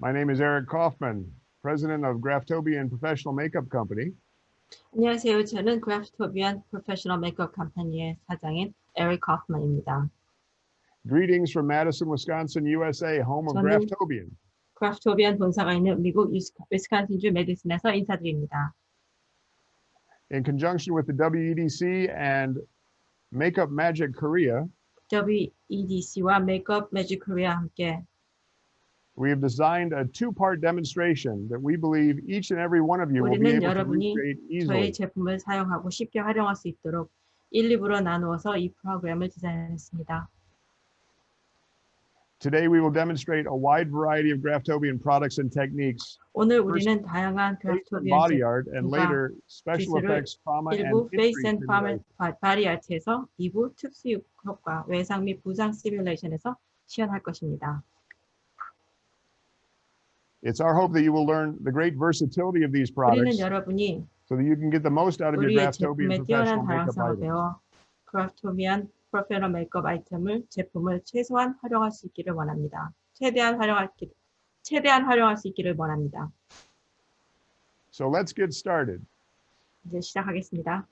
My name is Eric Kaufman, president of Graftobian Professional Makeup Company. 안녕하세요. 저는 Graftobian Professional Makeup Company의 사장인 에릭 카프만입니다. Greetings from Madison, Wisconsin, USA, home of Graftobian. Graftobian 본사가 있는 미국 위스콘신주 메디슨에서 인사드립니다. In conjunction with the WEDC and MakeupMagic Korea, WEDC와 메이크업매직 코리아 함께 we have designed a two-part demonstration that we believe each and every one of you will be 우리는 able to 여러분이 recreate 저희 easily. 제품을 사용하고 쉽게 활용할 수 있도록 1, 2부로 나누어서 이 프로그램을 디자인했습니다. Today we will demonstrate a wide variety of Graftobian products and techniques. 오늘 우리는 다양한 body art and 제품과 later special 기술을 effects, trauma, and 1부 페이스 injury 앤 simulation. 바디 아트에서 2부 특수 효과, 외상 및 부상 시뮬레이션에서 시연할 것입니다. It's our hope that you will learn the great versatility of these 우리는 products 여러분이 so that you can get the most out of your 우리의 Graftobian 제품의 professional 뛰어난 makeup 다양성을 items. 배워 그래프토비안 프로페셔널 메이크업 제품을 최대한 활용할 수 있기를 원합니다. 최대한 활용할 수 있기를 원합니다. So let's get started. 이제 시작하겠습니다.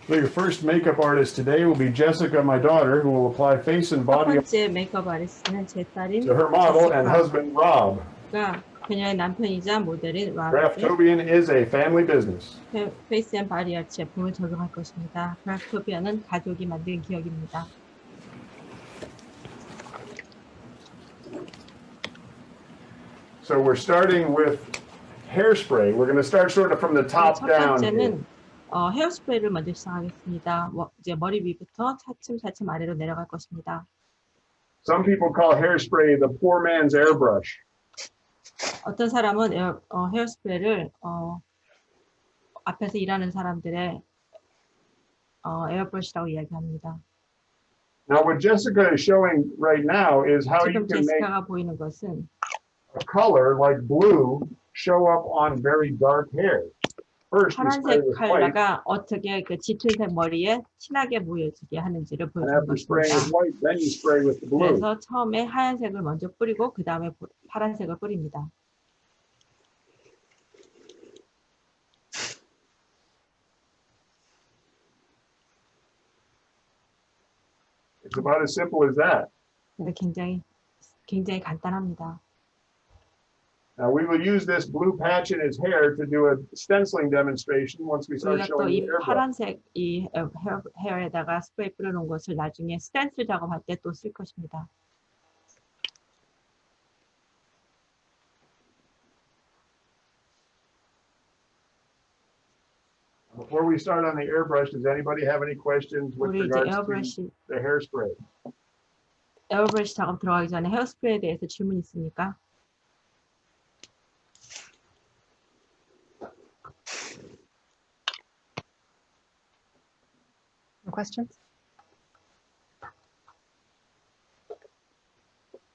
So your first makeup artist today will be Jessica, my daughter, who will apply face and 첫 body 번째 메이크업 아티스트는 제 딸인 to her model and husband, Rob. 제시카가 그녀의 남편이자 모델인 라르스 Graftobian is a family business. 페이스 앤 바디 아트 제품을 적용할 것입니다. 그래프토비안은 가족이 만든 기업입니다. So we're starting with hairspray. We're going to start sort of from the top 첫 down. here. 번째는 헤어스프레이를 먼저 시작하겠습니다. 이제 머리 위부터 차츰차츰 아래로 내려갈 것입니다. Some people call hairspray the poor man's airbrush. 어떤 사람은 헤어스프레이를 앞에서 일하는 사람들의 에어브러시라고 이야기합니다. Now what Jessica is showing right now is how you 지금 can make 제시카가 보이는 것은 a color like blue show up on very dark hair. First you spray 파란색 with white, 컬러가 어떻게 그 짙은색 머리에 진하게 보여지게 하는지를 and 보여주는 after spraying with 것입니다. white, then you spray with the blue. 그래서 처음에 하얀색을 먼저 뿌리고 그 다음에 파란색을 뿌립니다. It's about as simple as that. 굉장히 간단합니다. Now we will use this blue patch in his hair to do a stenciling demonstration once we start 우리가 또 showing 이 the airbrush. 파란색 이 헤어에다가 스프레이 뿌려놓은 것을 나중에 스텐슬 작업할 때 또 쓸 것입니다. Before we start on the airbrush, does anybody have any questions with 우리 이제 regards to the hairspray? 에어브러쉬 작업 들어가기 전에 헤어스프레이에 대해서 질문 있습니까? No questions?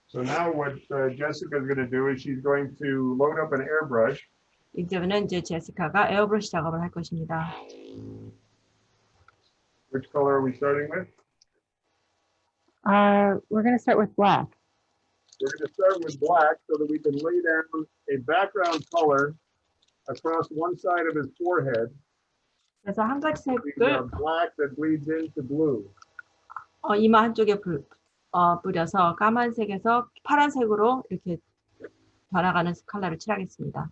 So now what Jessica is going to do is she's going to load up an airbrush. 이제는 이제 제시카가 에어브러쉬 작업을 할 것입니다. Which color are we starting with? We're going to start with black. We're going to start with black so that we can lay down a background color across one side of his forehead. 그래서 한 가지 We 색을 have black that bleeds into blue. 이마 한쪽에 뿌려서 까만색에서 파란색으로 이렇게 변화가는 컬러를 칠하겠습니다.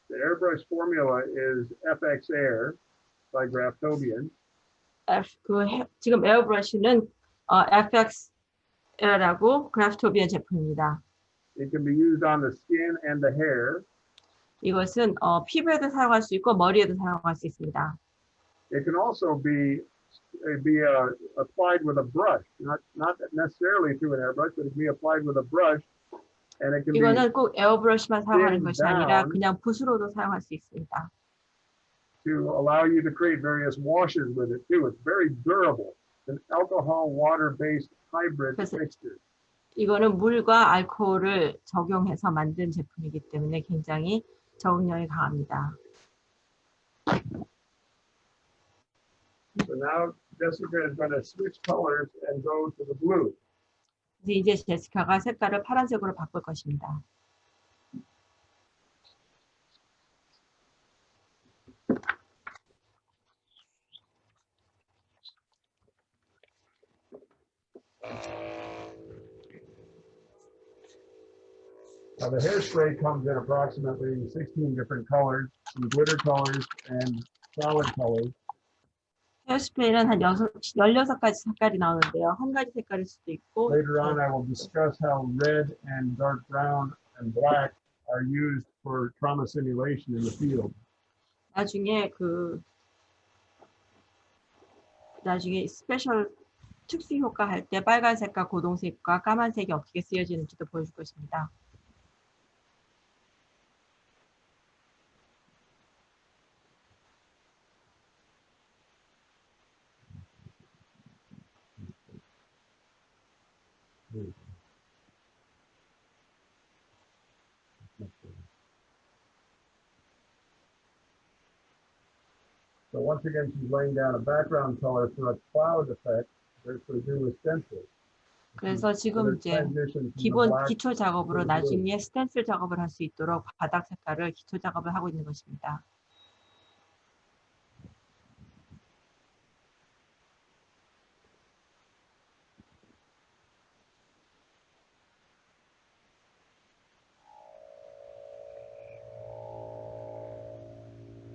The airbrush formula is FX Air by Graftobian. 지금 에어브러쉬는 FX Air라고 그래프토비안 제품입니다. It can be used on the skin and the hair. 이것은 피부에도 사용할 수 있고 머리에도 사용할 수 있습니다. It can also be applied with a brush, not necessarily through an airbrush, but it can be applied with a brush, and it can be 이거는 꼭 에어브러쉬만 사용하는 것이 아니라 down. 그냥 붓으로도 사용할 수 있습니다. to allow you to create various washes with it too. It's very durable. It's an alcohol water-based hybrid 그래서 mixture. 이거는 물과 알코올을 적용해서 만든 제품이기 때문에 굉장히 적응력이 강합니다. So now Jessica is going to switch colors and go to the blue. 이제 제시카가 색깔을 파란색으로 바꿀 것입니다. Now the hairspray comes in approximately 16 different colors, some glitter colors and solid colors. 헤어스프레이는 한 16가지 색깔이 나오는데요. 한 가지 색깔일 수도 있고 Later on, I will discuss how red and dark brown and black are used for trauma simulation in the field. 나중에 스페셜 특수 효과 할 때 빨간색과 고동색과 까만색이 어떻게 쓰여지는지도 보여줄 것입니다. So once again, she's laying down a background color for a cloud effect. to do a stencil. 그래서 지금 이제 기본 기초 작업으로 나중에 스텐슬 작업을 할 수 있도록 바닥 색깔을 기초 작업을 하고 있는 것입니다.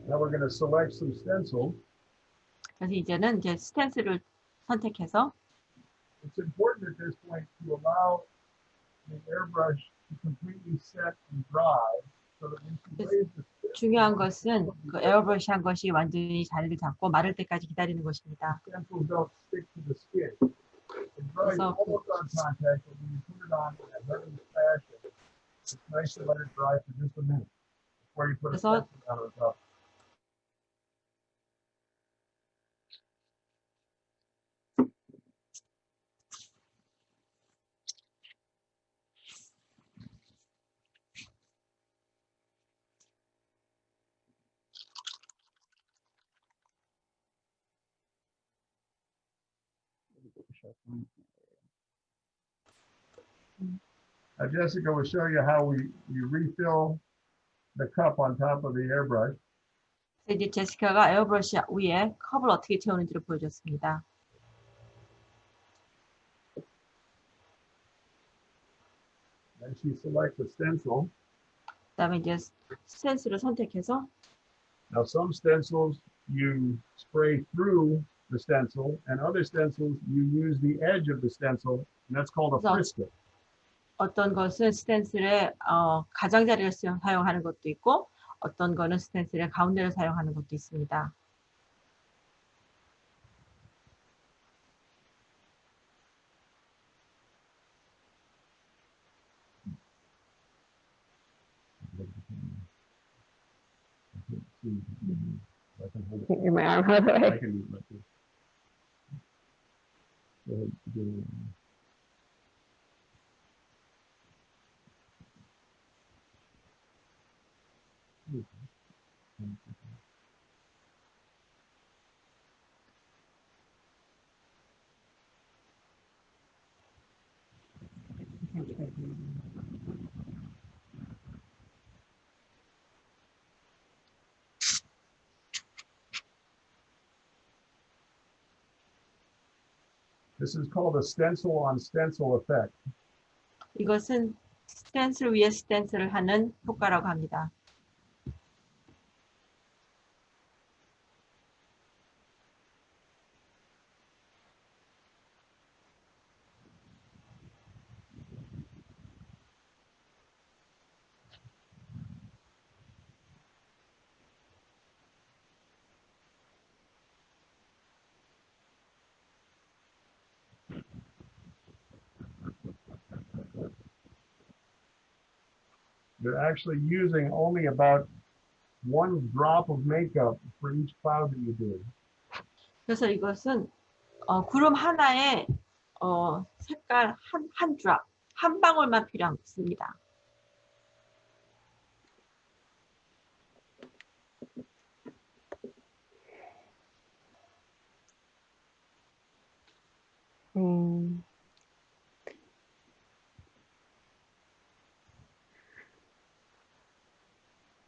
Now we're going to select some stencil. 그래서 이제는 이제 스텐슬을 선택해서 It's important at this point to allow the airbrush to completely set and dry so that when you raise the 중요한 것은 그 에어브러쉬 한 것이 완전히 자리를 잡고 마를 때까지 기다리는 것입니다. stencils don't stick to the skin. It dries So- almost on contact, but when you put it on in a heavy fashion, it's nice to let it dry for just a minute before you put a So- stencil on top. Now Jessica will show you how you refill the cup on top of the airbrush. 이제 제시카가 에어브러쉬 위에 컵을 어떻게 채우는지를 보여줬습니다. And she selects a stencil. 그다음에 이제 스텐슬을 선택해서 Now some stencils you spray through the stencil, and other stencils you use the edge of the stencil, and that's called a So- frisket. 어떤 것은 스텐슬의 가장자리를 사용하는 것도 있고 어떤 거는 스텐슬의 가운데를 사용하는 것도 있습니다. I can hold it. Get my arm out of the I way. can do it like this. Go ahead, do it. This is called a stencil on stencil effect. 이것은 스텐슬 위에 스텐슬을 하는 효과라고 합니다. You're actually using only about 1 drop of makeup for each cloud that you do. 그래서 이것은 구름 하나에 색깔 한 드랍, 한 방울만 필요합니다.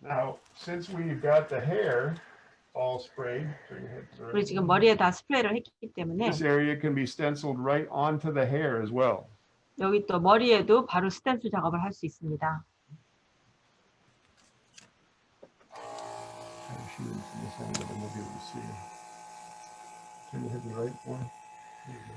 Now, since we've got the hair all sprayed, 우리 지금 머리에 다 스프레이를 했기 때문에 this area can be stenciled right onto the hair as well. 여기 또 머리에도 바로 스텐슬 작업을 할 수 있습니다. Shoot it from this angle, then we'll be able to see it. Turn your head to the right one. There you go.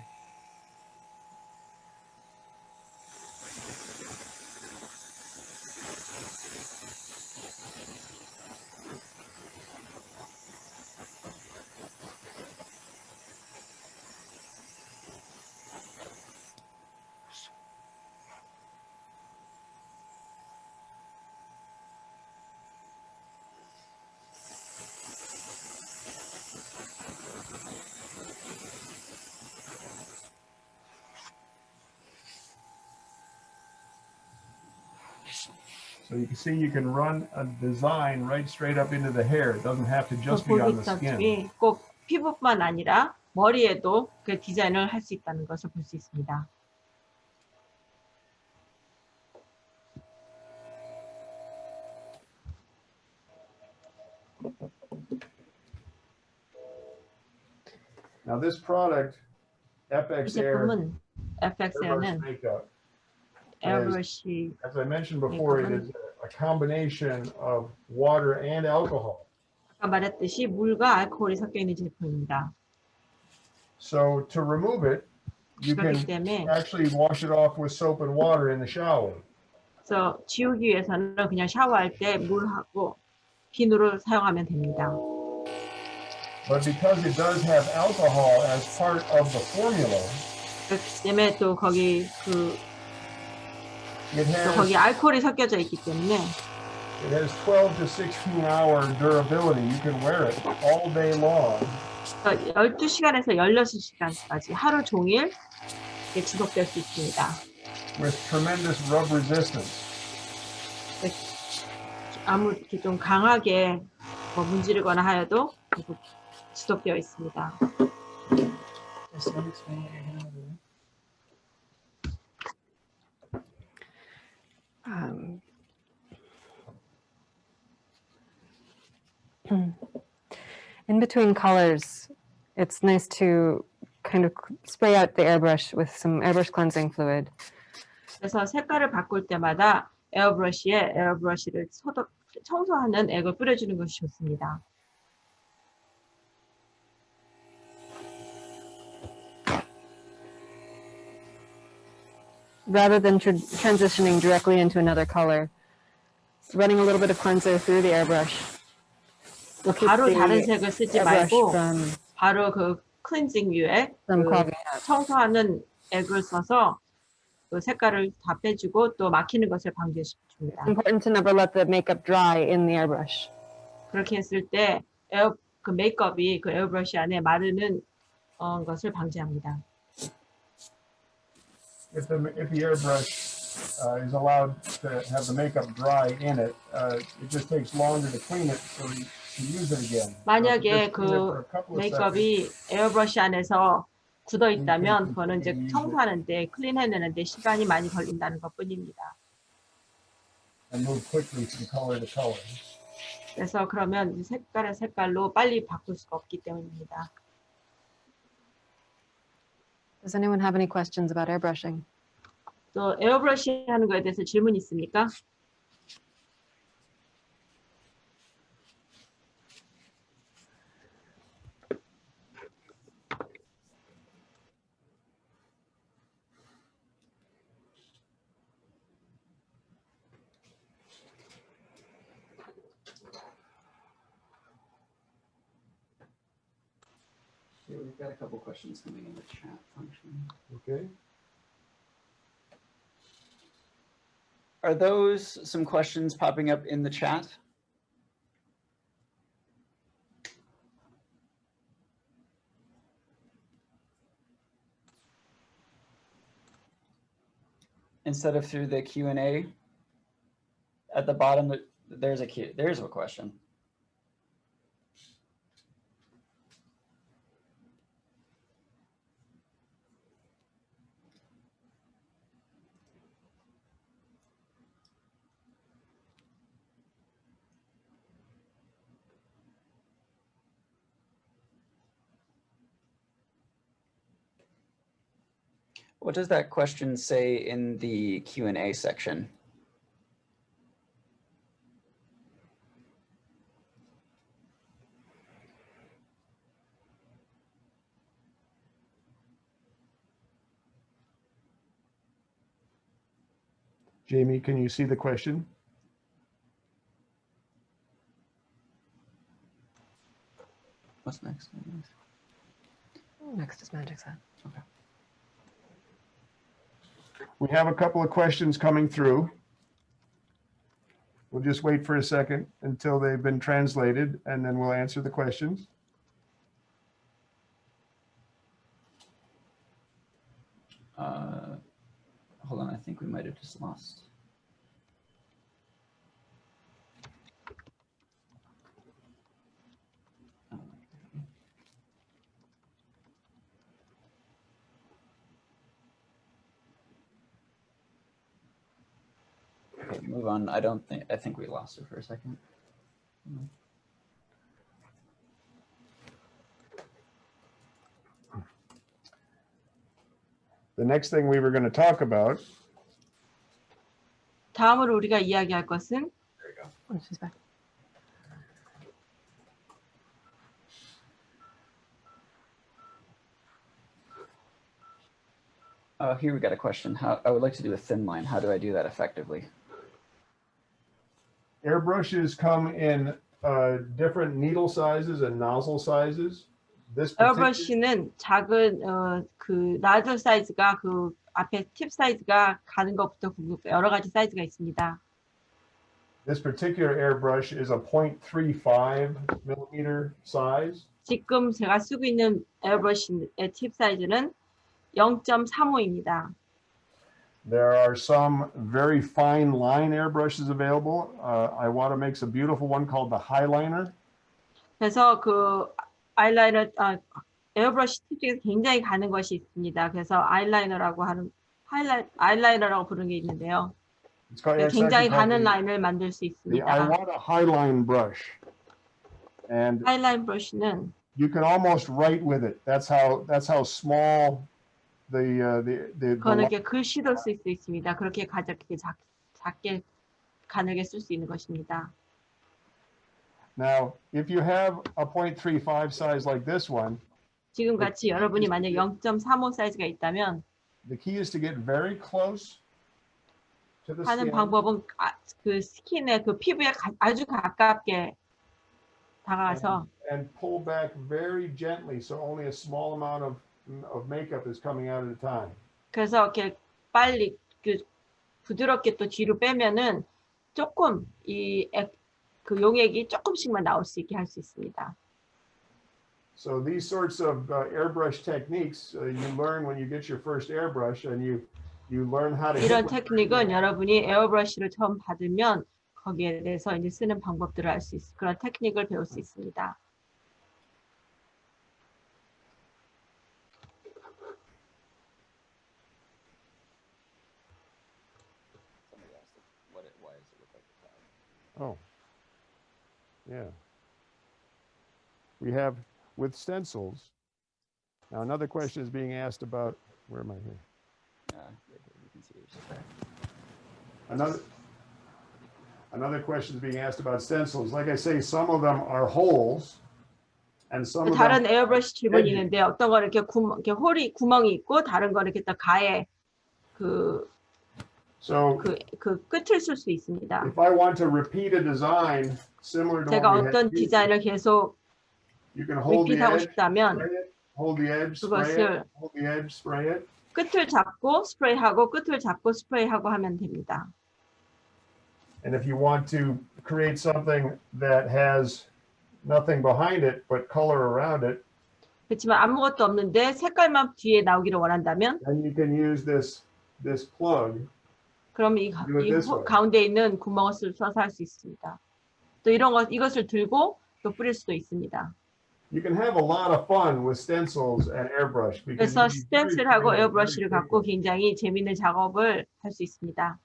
So you can see you can run a design right straight up into the hair. It doesn't have to just be on the skin. 꼭 피부뿐만 아니라 머리에도 그 디자인을 할 수 있다는 것을 볼 수 있습니다. Now this product, 이 FX Air 제품은 Airbrush FX에는 Makeup, 에어브러쉬 as I mentioned before, it is a combination of water and alcohol. 아까 말했듯이 물과 알코올이 섞여 있는 제품입니다. So to remove it, you 그렇기 can 때문에 actually wash it off with soap and water in the shower. 그래서 지우기 위해서는 그냥 샤워할 때 물하고 비누를 사용하면 됩니다. But because it does have alcohol as part of the formula, 그렇기 때문에 또 거기 it 거기 알코올이 섞여져 있기 때문에 has 12 to 16 hour durability. You can wear it all day long. 12시간에서 16시간까지 하루 종일 지속될 수 있습니다. With tremendous rub resistance. 아무 이렇게 좀 강하게 문지르거나 하여도 계속 지속되어 있습니다. In between colors, it's nice to kind of spray out the airbrush with some airbrush cleansing fluid. 그래서 색깔을 바꿀 때마다 에어브러쉬에 에어브러쉬를 청소하는 액을 뿌려주는 것이 좋습니다. Rather than transitioning directly into another color, running a little bit of cleanser through the airbrush. 바로 다른 색을 쓰지 말고 from 바로 그 클렌징 뷰에 clogging up. 청소하는 액을 써서 그 색깔을 다 빼주고 또 막히는 것을 방지해줍니다. It's important to never let the makeup dry in the airbrush. 그렇게 했을 때 그 메이크업이 그 에어브러쉬 안에 마르는 것을 방지합니다. If the airbrush is allowed to have the makeup dry in it, it just takes longer to clean it, so you can use it again. 만약에 그 메이크업이 에어브러쉬 안에서 굳어 있다면 그거는 이제 청소하는데 클린해내는데 시간이 많이 걸린다는 것뿐입니다. And move quickly from color to color. 그래서 그러면 색깔을 색깔로 빨리 바꿀 수가 없기 때문입니다. Does anyone have any questions about airbrushing? 또 에어브러쉬 하는 거에 대해서 질문 있습니까? Okay, we've got a couple questions coming in the chat function. Okay. Are those some questions popping up in the chat? Instead of through the Q&A at the bottom, there's a question. What does that question say in the Q&A section? Jamie, can you see the question? What's next? Next is Magic Set. Okay. We have a couple of questions coming through. We'll just wait for a second until they've been translated, and then we'll answer the questions. Hold on, I think we might have just lost. move on. I think we lost her for a second. The next thing we were going to talk about 다음으로 우리가 이야기할 것은 There you go. Oh, she's back. Here we got a question. I would like to do a thin line. How do I do that effectively? airbrushes come in different needle sizes and nozzle sizes. This particular, 에어브러쉬는 작은 그 나즐 사이즈가 그 앞에 팁 사이즈가 가는 것부터 여러 가지 사이즈가 있습니다. this particular airbrush is a 0.35 millimeter size. 지금 제가 쓰고 있는 에어브러쉬의 팁 사이즈는 0.35입니다. There are some very fine line airbrushes available. Iwata makes a beautiful one called the Highliner. 그래서 그 아이라이너 에어브러쉬 팁 중에서 굉장히 가는 것이 있습니다. 그래서 아이라이너라고 하는 아이라이너라고 부르는 게 있는데요. It's actually 굉장히 called 가는 라인을 만들 수 the 있습니다. Iwata Highline brush. And 하이라인 브러쉬는 you can almost write with it. That's how small the 그거는 이렇게 글씨도 쓸 수 있습니다. 그렇게 가볍게 작게 가늘게 쓸 수 있는 것입니다. Now, if you have a 0.35 size like this one, 지금 같이 여러분이 만약 0.35 사이즈가 있다면 the key is to get very close to the 하는 skin 방법은 그 스킨의 그 피부에 아주 가깝게 다가가서 and pull back very gently, so only a small amount of makeup is coming out at a time. 그래서 이렇게 빨리 그 부드럽게 또 뒤로 빼면은 조금 그 용액이 조금씩만 나올 수 있게 할 수 있습니다. So these sorts of airbrush techniques you learn when you get your first airbrush, and you learn how to. 이런 테크닉은 여러분이 에어브러쉬를 처음 받으면 거기에 대해서 이제 쓰는 방법들을 알 수 있을 그런 테크닉을 배울 수 있습니다. Somebody asked why does it look like a cloud? Oh, yeah. We have with stencils. Now another question is being asked about. Where am I here? Right here, you can see it's just there. Another question is being asked about stencils. Like I say, some of them are holes, and some of 다른 them. 에어브러쉬 질문이 있는데 어떤 거는 이렇게 구멍이 있고 다른 거는 이렇게 또 가에 So 그 끝을 쓸 수 있습니다. if I want to repeat a design similar to 제가 what we 어떤 had, 디자인을 계속 you can hold the 리핏하고 edge, 싶다면 spray it, hold the edge, spray 그것을 it, hold the edge, spray it. 끝을 잡고 스프레이하고 끝을 잡고 스프레이하고 하면 됩니다. And if you want to create something that has nothing behind it but color around it, 그렇지만 아무것도 없는데 색깔만 뒤에 나오기를 원한다면 then you can use this plug. 그럼 Do it this way. 가운데 있는 구멍을 써서 할 수 있습니다. 또 이것을 들고 또 뿌릴 수도 있습니다. You can have a lot of fun with stencils and airbrush because 그래서 you can be very 스텐슬하고 creative 에어브러쉬를 very 갖고 quickly. 굉장히 재미있는 작업을 할 수 있습니다.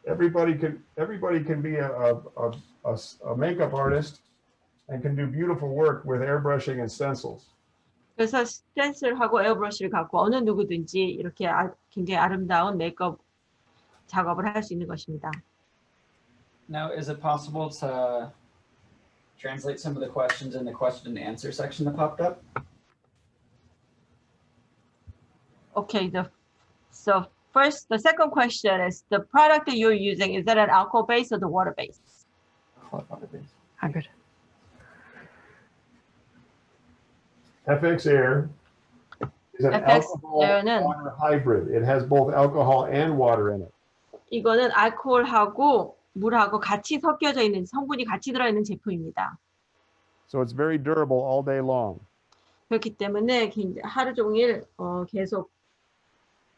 Everybody can be a makeup artist and can do beautiful work with airbrushing and stencils. 그래서 스텐슬하고 에어브러쉬를 갖고 어느 누구든지 이렇게 굉장히 아름다운 메이크업 작업을 할 수 있는 것입니다. Now, is it possible to translate some of the questions in the question and answer section that popped up? Okay, so first, the second question is the product that you're using, is that an alcohol base or the water base? Hybrid. FX Air is an FX alcohol Air는 water hybrid. It has both alcohol and water in it. 이거는 알코올하고 물하고 같이 섞여져 있는 성분이 같이 들어있는 제품입니다. So it's very durable all day long. 그렇기 때문에 하루 종일 계속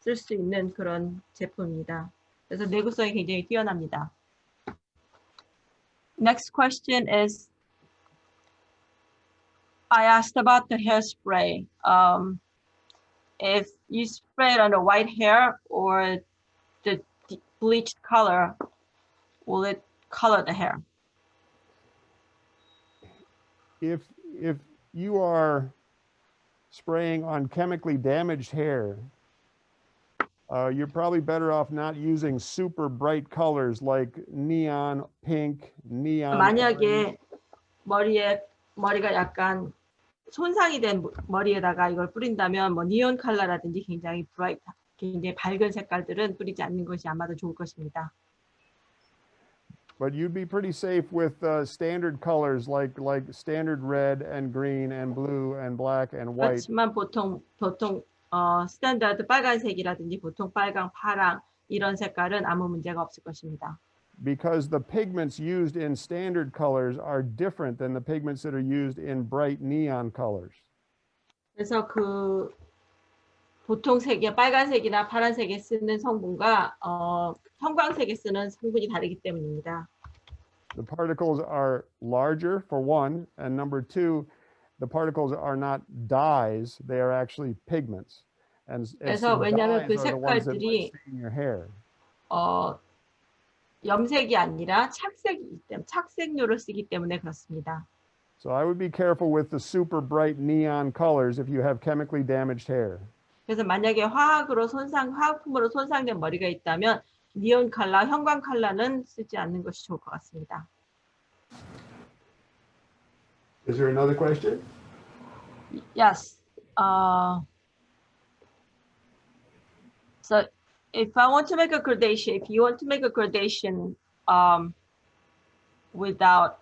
쓸 수 있는 그런 제품입니다. 그래서 내구성이 굉장히 뛰어납니다. Next question is, I asked about the hairspray. If you spray it on the white hair or bleached color, will it color the hair? If you are spraying on chemically damaged hair, you're probably better off not using super bright colors like neon pink, neon 만약에 orange. 머리가 약간 손상이 된 머리에다가 이걸 뿌린다면 뭐 니온 컬러라든지 굉장히 굉장히 밝은 색깔들은 뿌리지 않는 것이 아마도 좋을 것입니다. But you'd be pretty safe with standard colors like standard red and green and blue and black and white. 그렇지만 보통 스탠다드 빨간색이라든지 보통 빨강, 파랑 이런 색깔은 아무 문제가 없을 것입니다. Because the pigments used in standard colors are different than the pigments that are used in bright neon colors. 그래서 그 보통 색이 빨간색이나 파란색에 쓰는 성분과 형광색에 쓰는 성분이 다르기 때문입니다. The particles are larger for one, and number two, the particles are not dyes; they are actually pigments. And 그래서 왜냐하면 그 dyes are the ones that 색깔들이 might stay in your hair. 염색이 아니라 착색이기 때문에 착색료를 쓰기 때문에 그렇습니다. So I would be careful with the super bright neon colors if you have chemically damaged hair. 그래서 만약에 화학품으로 손상된 머리가 있다면 니온 컬러, 형광 컬러는 쓰지 않는 것이 좋을 것 같습니다. Is there another question? Yes. So if I want to make a gradation, if you want to make a gradation without,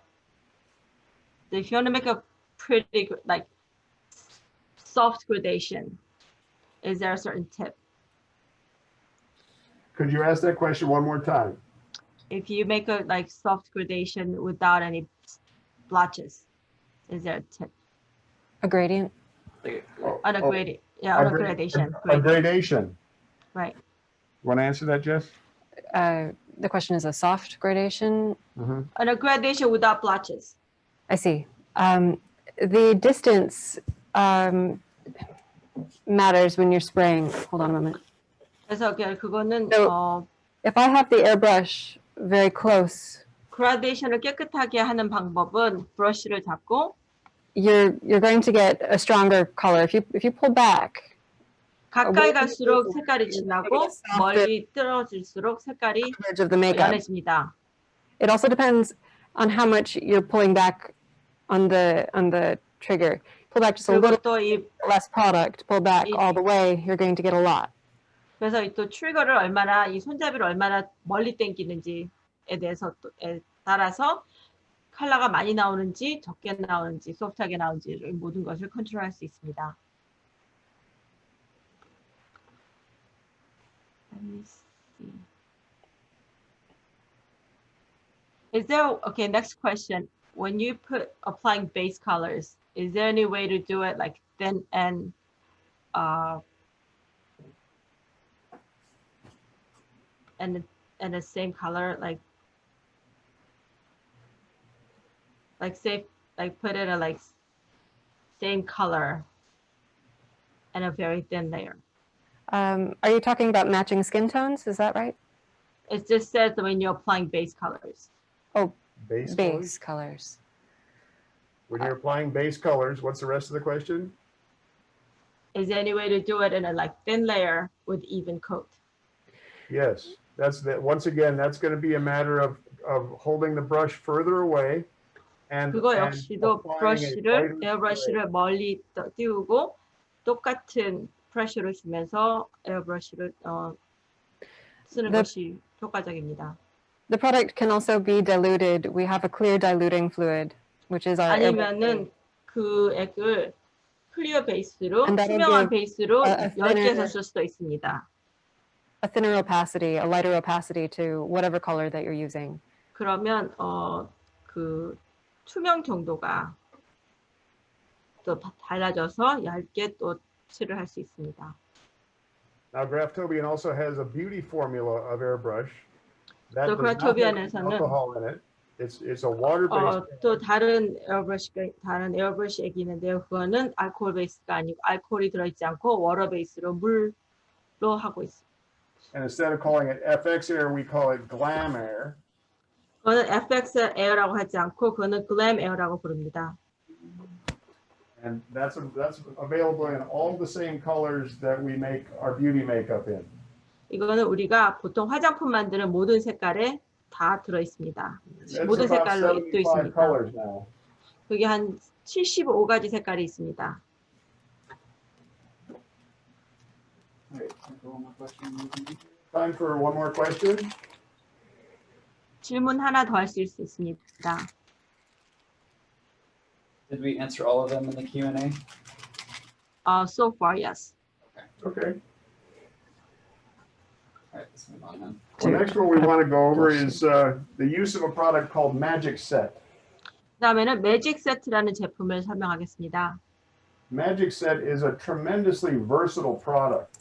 if you want to make a pretty like soft gradation, is there a certain tip? Could you ask that question one more time? If you make a like soft gradation without any blotches, is there a tip? A gradient? On a gradient, yeah, on a gradation. A gradation. Right. Want to answer that, Jess? The question is a soft gradation. On a gradation without blotches. I see. The distance matters when you're spraying. Hold on a moment. 그래서 그거는 So, if I have the airbrush very close, 그라데이션을 깨끗하게 하는 방법은 브러쉬를 잡고 you're going to get a stronger color. If you pull back, 가까이 갈수록 색깔이 진하고 멀리 떨어질수록 색깔이 edge of the makeup. 연해집니다. It also depends on how much you're pulling back on the trigger. Pull back just a 그리고 little 또 이 less product. Pull back all the way. You're going to get a lot. 그래서 또 트리거를 얼마나 이 손잡이를 얼마나 멀리 당기는지에 대해서 따라서 컬러가 많이 나오는지 적게 나오는지 소프트하게 나오는지 모든 것을 컨트롤할 수 있습니다. Let me see. Is there, okay, next question. When you applying base colors, is there any way to do it like thin and the same color, like say, like put it a like same color and a very thin layer? Are you talking about matching skin tones? Is that right? It just says when you're applying base colors. Oh, Base base colors? colors. When you're applying base colors, what's the rest of the question? Is there any way to do it in a like thin layer with even coat? Yes, once again, that's going to be a matter of holding the brush further away and 그거 역시도 applying a lighter 에어브러쉬를 멀리 띄우고 똑같은 프레셔를 주면서 에어브러쉬를 쓰는 것이 효과적입니다. The product can also be diluted. We have a clear diluting fluid, which is our 아니면은 그 액을 클리어 베이스로 And that'll 투명한 give 베이스로 a 얇게 쓸 수도 있습니다. a thinner opacity, a lighter opacity to whatever color that you're using. 그러면 그 투명 정도가 또 달라져서 얇게 또 칠을 할 수 있습니다. Now, Graftobian also has a beauty formula of airbrush. That 또 does not have 그래프토비안에서는 alcohol in it. It's a water-based. 또 다른 에어브러쉬 액이 있는데요. 그거는 알코올 베이스가 아니고 알코올이 들어있지 않고 워터 베이스로 물로 하고 있습니다. And instead of calling it FX Air, we call it Glam Air. 그거는 FX 에어라고 하지 않고 그거는 글램 에어라고 부릅니다. And that's available in all the same colors that we make our beauty makeup in. 이거는 우리가 보통 화장품 만드는 모든 색깔에 다 들어 있습니다. It's 모든 about 색깔로 또 75 있으니까. colors now. 그게 한 75가지 색깔이 있습니다. All right, time for one more question. Time for one more question. 질문 하나 더 할 수 있습니다. Did we answer all of them in the Q&A? So far, yes. Okay. All right, let's move on then. The next one we want to go over is the use of a product called Magic Set. 그다음에는 매직 세트라는 제품을 설명하겠습니다. Magic Set is a tremendously versatile product.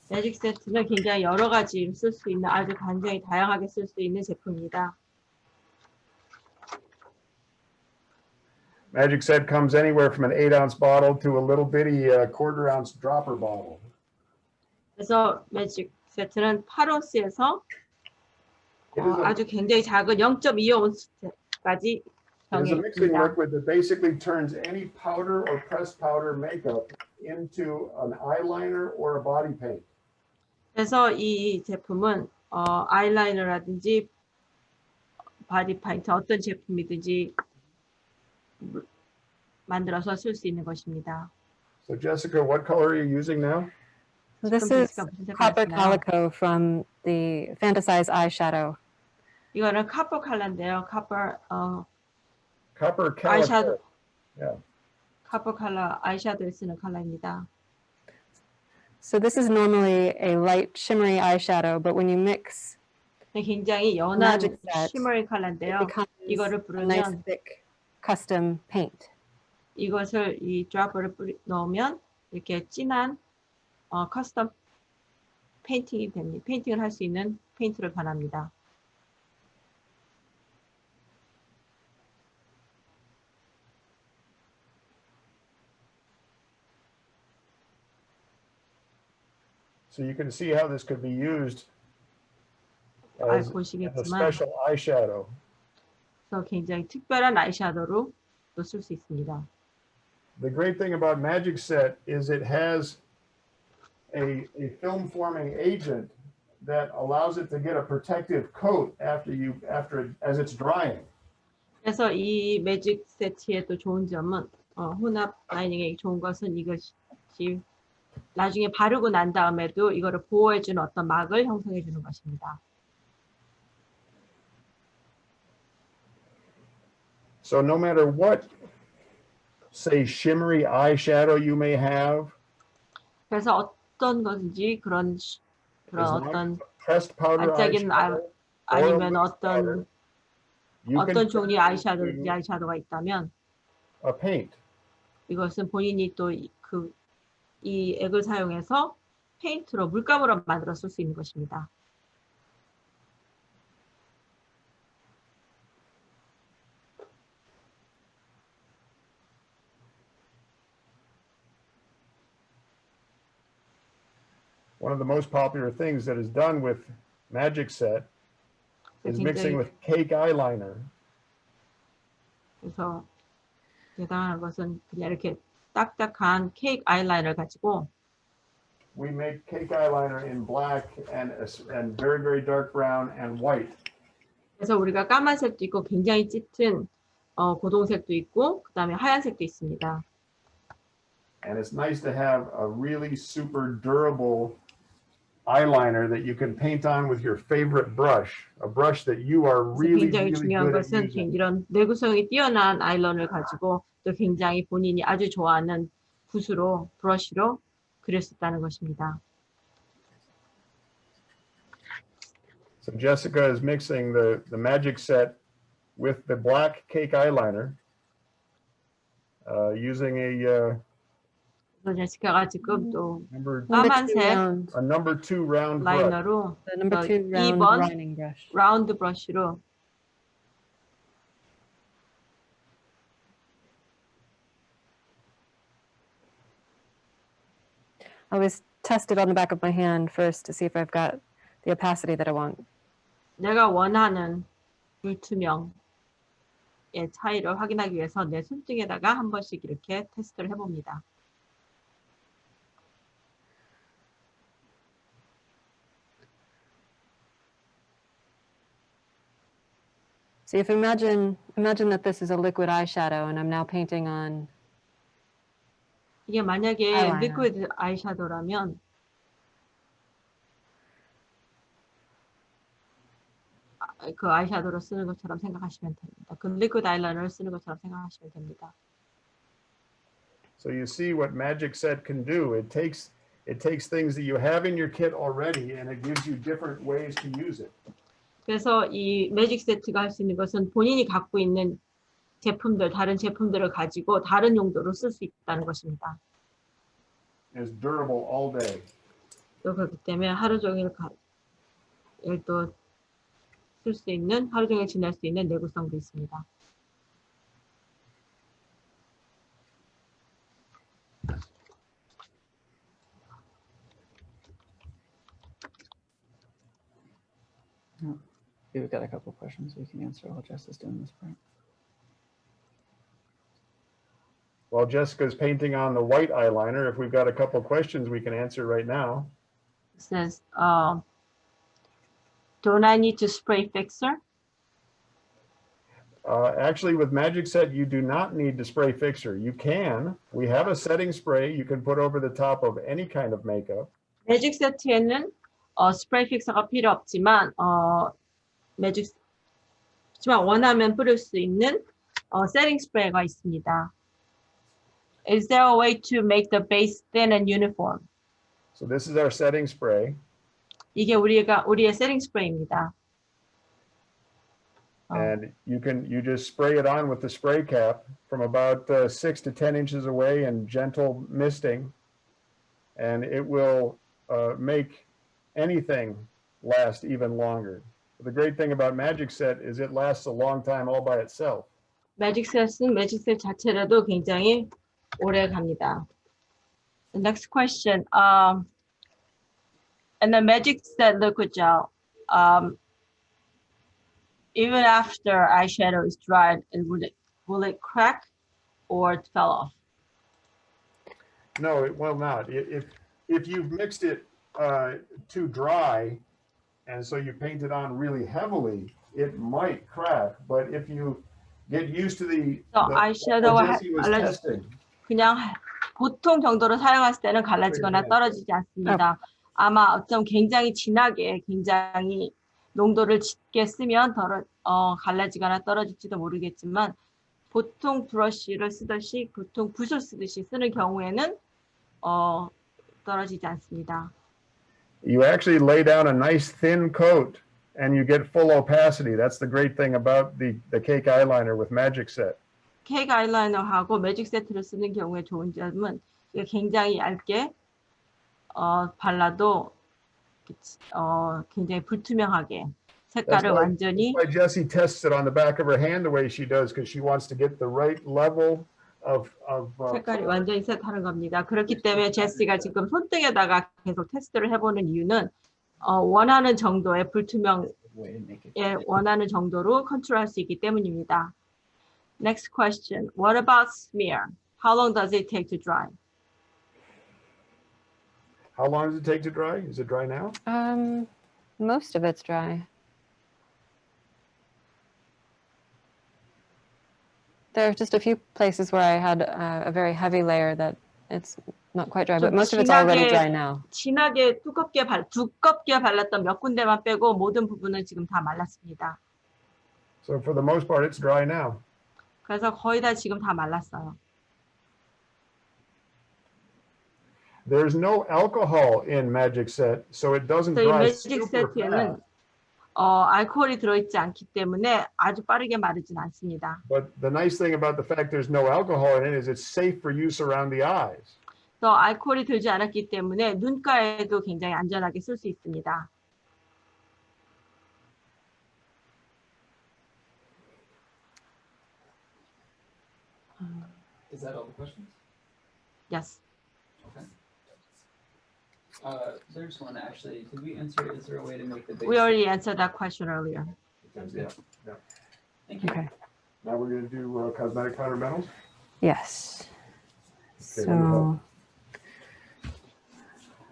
매직 세트는 굉장히 여러 가지 쓸 수 있는 아주 굉장히 다양하게 쓸 수 있는 제품입니다. Magic Set comes anywhere from an 8-ounce bottle to a little bitty quarter-ounce dropper bottle. 그래서 매직 세트는 8온스에서 아주 굉장히 작은 0.25온스까지 It is a mixing 병에 있습니다. liquid that basically turns any powder or pressed powder makeup into an eyeliner or a body paint. 그래서 이 제품은 아이라이너라든지 바디페인트 어떤 제품이든지 만들어서 쓸 수 있는 것입니다. So Jessica, what color are you using now? This 지금 is 제시카 무슨 색깔 Copper 쓰나요? Calico from the Fantasize eyeshadow. 이거는 카퍼 컬러인데요. 카퍼 Copper 아이샤도우. calico. Yeah. 카퍼 컬러 아이샤도우에 쓰는 컬러입니다. So this is normally a light shimmery eyeshadow, but when you mix, 굉장히 연한 Magic set. 쉬머리 it 컬러인데요. becomes 이거를 a nice 부르면 thick custom paint. 이것을 이 드랍을 넣으면 이렇게 진한 커스텀 페인팅이 됩니다. 페인팅을 할 수 있는 페인트를 변합니다. So you can see how this could be used as a 보시겠지만 special eyeshadow. 그래서 굉장히 특별한 아이샤도로 또 쓸 수 있습니다. The great thing about Magic Set is it has a film forming agent that allows it to get a protective coat as it's drying. 그래서 이 매직 세트의 또 좋은 점은 혼합 라이닝의 좋은 것은 이것이 나중에 바르고 난 다음에도 이거를 보호해주는 어떤 막을 형성해주는 것입니다. So no matter what, say, shimmery eyeshadow you may have, 그래서 어떤 것인지 그런 as long 어떤 as it's pressed powder 반짝이는 eyeshadow, 아니면 loose powder, you can 어떤 turn 종류의 it 아이샤도우든지 into 아이샤도우가 있다면 a paint. 이것은 본인이 또 이 액을 사용해서 페인트로 물감으로 만들어 쓸 수 있는 것입니다. One of the most popular things that is done with Magic Set is mixing with Cake Eyeliner. 그래서 대단한 것은 그냥 이렇게 딱딱한 케이크 아이라이너를 가지고 We make Cake Eyeliner in black and very, very dark brown and white. 그래서 우리가 까만색도 있고 굉장히 짙은 고동색도 있고 그 다음에 하얀색도 있습니다. And it's nice to have a really super durable eyeliner that you can paint on with your favorite brush, a brush that you are really, 굉장히 really 중요한 good at 것은 using. 이런 내구성이 뛰어난 아이라이너를 가지고 또 굉장히 본인이 아주 좋아하는 붓으로 브러쉬로 그릴 수 있다는 것입니다. So Jessica is mixing the Magic Set with the black Cake Eyeliner using a 제시카가 지금 또 number 까만색 number 2 round brush. 라이너로 The number 2 round 2번 lining brush. 라운드 브러쉬로 I was test it on the back of my hand first to see if I've got the opacity that I want. 내가 원하는 불투명의 차이를 확인하기 위해서 내 손등에다가 한 번씩 이렇게 테스트를 해봅니다. So if imagine that this is a liquid eyeshadow and I'm now painting on 이게 만약에 아이라이너. 리퀴드 아이섀도우라면 그 아이섀도우를 쓰는 것처럼 생각하시면 됩니다. 그 리퀴드 아이라이너를 쓰는 것처럼 생각하시면 됩니다. So you see what Magic Set can do. It takes things that you have in your kit already and it gives you different ways to use it. 그래서 이 매직 세트가 할 수 있는 것은 본인이 갖고 있는 제품들, 다른 제품들을 가지고 다른 용도로 쓸 수 있다는 것입니다. It's durable all day. 또 그렇기 때문에 하루 종일 또 쓸 수 있는, 하루 종일 지날 수 있는 내구성도 있습니다. We've got a couple questions we can answer while Jess is doing this part. While Jessica's painting on the white eyeliner, if we've got a couple questions we can answer right now. It says, don't I need to spray fixer? Actually, with Magic Set, you do not need to spray fixer. You can. We have a setting spray you can put over the top of any kind of makeup. 매직 세트에는 스프레이 픽서가 필요 없지만 하지만 원하면 뿌릴 수 있는 세팅 스프레이가 있습니다. Is there a way to make the base thin and uniform? So this is our setting spray. 이게 우리의 세팅 스프레이입니다. And you just spray it on with the spray cap from about 6 to 10 inches away and gentle misting. And it will make anything last even longer. The great thing about Magic Set is it lasts a long time all by itself. 매직 셋은 매직 셋 자체라도 굉장히 오래 갑니다. The next question. And the Magic Set liquid gel, even after eyeshadow is dried, will it crack or it fell off? No, it will not. If you've mixed it too dry, and so you paint it on really heavily, it might crack. But if you get used to the eyeshadow Jessie was testing. 그냥 보통 정도로 사용했을 때는 갈라지거나 떨어지지 않습니다. 아마 어쩜 굉장히 진하게, 굉장히 농도를 짙게 쓰면 갈라지거나 떨어질지도 모르겠지만 보통 브러쉬를 쓰듯이, 보통 붓을 쓰듯이 쓰는 경우에는 떨어지지 않습니다. You actually lay down a nice thin coat and you get full opacity. That's the great thing about the Cake Eyeliner with Magic Set. 케이크 아이라이너하고 매직 세트를 쓰는 경우에 좋은 점은 이게 굉장히 얇게 발라도 굉장히 불투명하게 색깔을 완전히. That's why Jessie tests it on the back of her hand the way she does, because she wants to get the right level of 색깔이 완전히 색하는 겁니다. 그렇기 때문에 제시가 지금 손등에다가 계속 테스트를 해보는 이유는 원하는 정도의 불투명에 원하는 정도로 컨트롤할 수 있기 때문입니다. Next question. What about smear? How long does it take to dry? How long does it take to dry? Is it dry now? Most of it's dry. There are just a few places where I had a very heavy layer that it's not quite dry, but most of it's already dry now. 진하게 두껍게 발랐던 몇 군데만 빼고 모든 부분은 지금 다 말랐습니다. So for the most part, it's dry now. 그래서 거의 다 지금 다 말랐어요. There's no alcohol in Magic Set, so it doesn't dry super fast. 알코올이 들어있지 않기 때문에 아주 빠르게 마르진 않습니다. But the nice thing about the fact there's no alcohol in it is it's safe for use around the eyes. 또 알코올이 들지 않았기 때문에 눈가에도 굉장히 안전하게 쓸 수 있습니다. Is that all the questions? Yes. Okay. There's one actually. Did we answer? Is there a way to make the base? We already answered that question earlier. Sounds good. Yeah. Thank you. Okay. Now we're going to do cosmetic powder metals. Yes. Okay, let me help.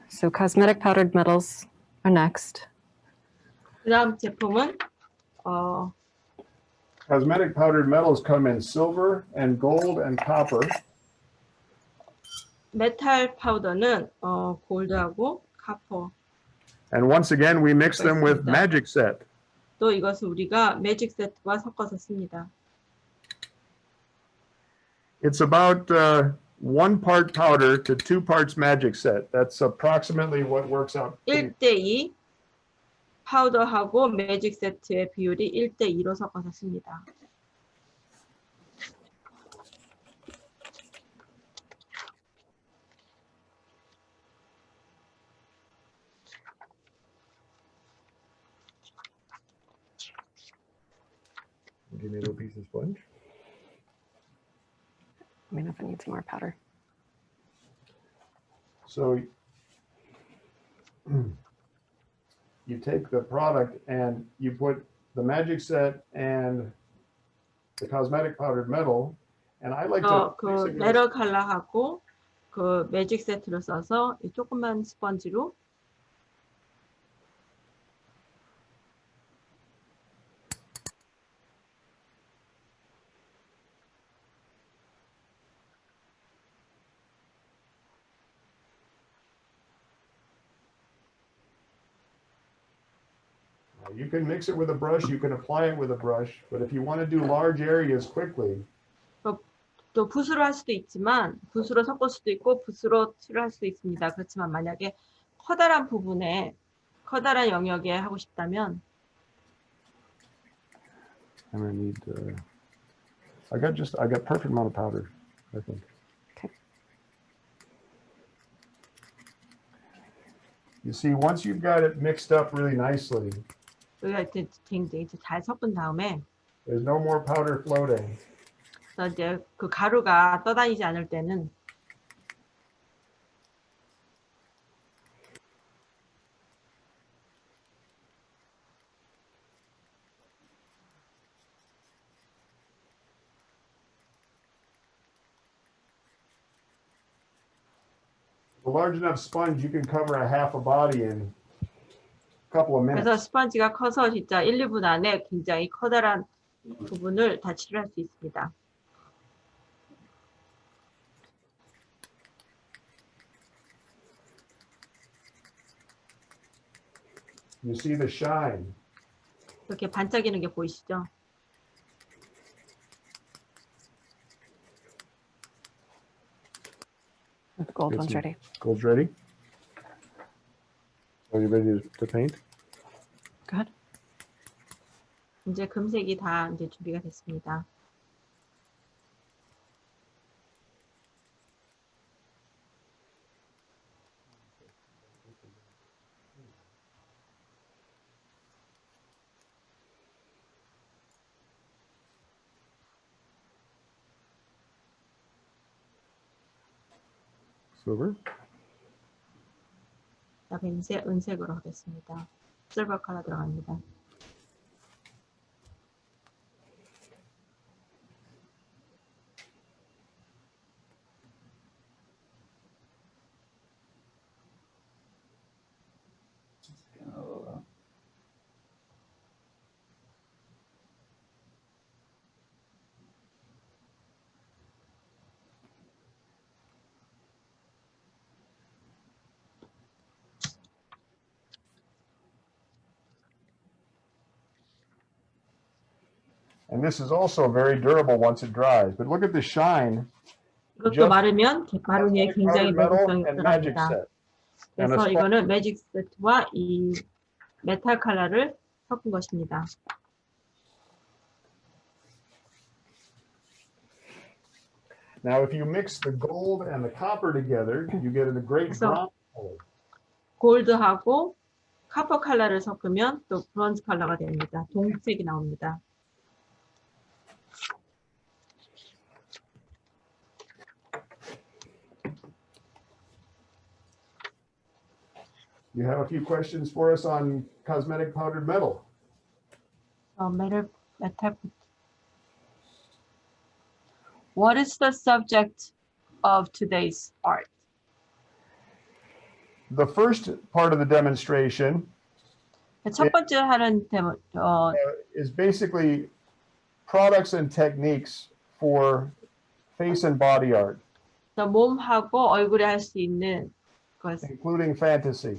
So cosmetic powdered metals are next. 그다음 제품은 Cosmetic powdered metals come in silver and gold and copper. 메탈 파우더는 골드하고 카퍼. And once again, we mix them with 그렇습니다. magic set. 또 이것을 우리가 매직 세트와 섞어서 씁니다. It's about 1 part powder to 2 parts magic set. That's approximately what works out. 1대2 파우더하고 매직 세트의 비율이 1대2로 섞어서 씁니다. Give me a little piece of sponge. Let me know if I need some more powder. So you take the product and you put the magic set and the cosmetic powdered metal, and I like to 그 basically- 메럴 컬러하고 그 매직 세트로 써서 이 조그만 스펀지로 You can mix it with a brush, you can apply it with a brush, but if you want to do large areas quickly, 또 붓으로 할 수도 있지만 붓으로 섞을 수도 있고 붓으로 칠할 수도 있습니다. 그렇지만 만약에 커다란 부분에 커다란 영역에 하고 싶다면 I'm gonna need. I got perfect amount of powder, I think. Okay. You see, once you've got it mixed up really nicely, 여기가 이제 굉장히 잘 섞은 다음에 there's no more powder floating. 그래서 이제 그 가루가 떠다니지 않을 때는 A large enough sponge, you can cover a half a body in a couple of 그래서 minutes. 스펀지가 커서 진짜 1, 2분 안에 굉장히 커다란 부분을 다 칠할 수 있습니다. You see the shine. 이렇게 반짝이는 게 보이시죠? The gold one's ready. Gold's ready. Are you ready to paint? Go ahead. 이제 금색이 다 이제 준비가 됐습니다. Silver. 그다음에 은색으로 하겠습니다. 실버 컬러 들어갑니다. Oh, And this is also very durable once it dries. But look at the shine. 이것도 Just 마르면 마르니에 굉장히 Powdered metal 내구성이 and magic 들어갑니다. set. And a 그래서 sponge. 이거는 매직 세트와 이 메탈 컬러를 섞은 것입니다. Now, if you mix the gold and the copper together, you get a great So- bronze color. 골드하고 카퍼 컬러를 섞으면 또 브론즈 컬러가 됩니다. 동색이 나옵니다. You have a few questions for us on cosmetic powdered metal. metal. What is the subject of today's art? The first part of the demonstration 첫 번째 하는 is basically products and techniques for face and body art, 몸하고 얼굴에 할 수 있는 것, including fantasy.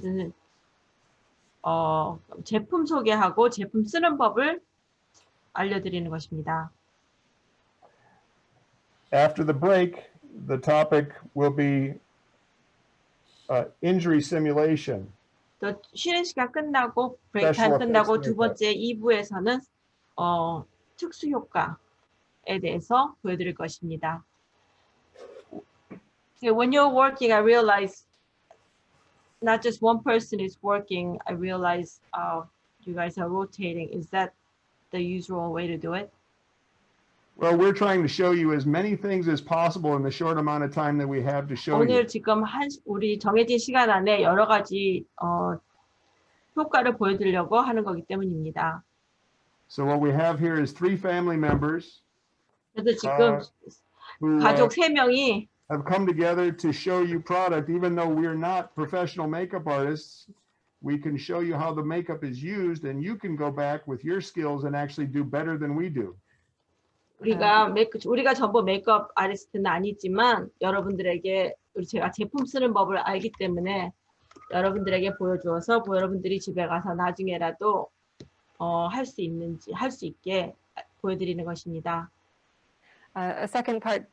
제품 소개하고 제품 쓰는 법을 알려드리는 것입니다. After the break, the topic will be injury simulation. 또 쉬는 시간 끝나고 브레이크 타임 끝나고 두 번째 2부에서는 특수 효과에 대해서 보여드릴 것입니다. So when you're working, I realize not just one person is working. I realize you guys are rotating. Is that the usual way to do it? Well, we're trying to show you as many things as possible in the short amount of time that we have to show 오늘 you. 지금 우리 정해진 시간 안에 여러 가지 효과를 보여드리려고 하는 거기 때문입니다. So what we have here is 3 family members 그래서 지금 who 가족 3명이 have come together to show you product. Even though we're not professional makeup artists, we can show you how the makeup is used, and you can go back with your skills and actually do better than we do. 우리가 전부 메이크업 아티스트는 아니지만 여러분들에게 제가 제품 쓰는 법을 알기 때문에 여러분들에게 보여주어서 여러분들이 집에 가서 나중에라도 할 수 있게 보여드리는 것입니다. A second part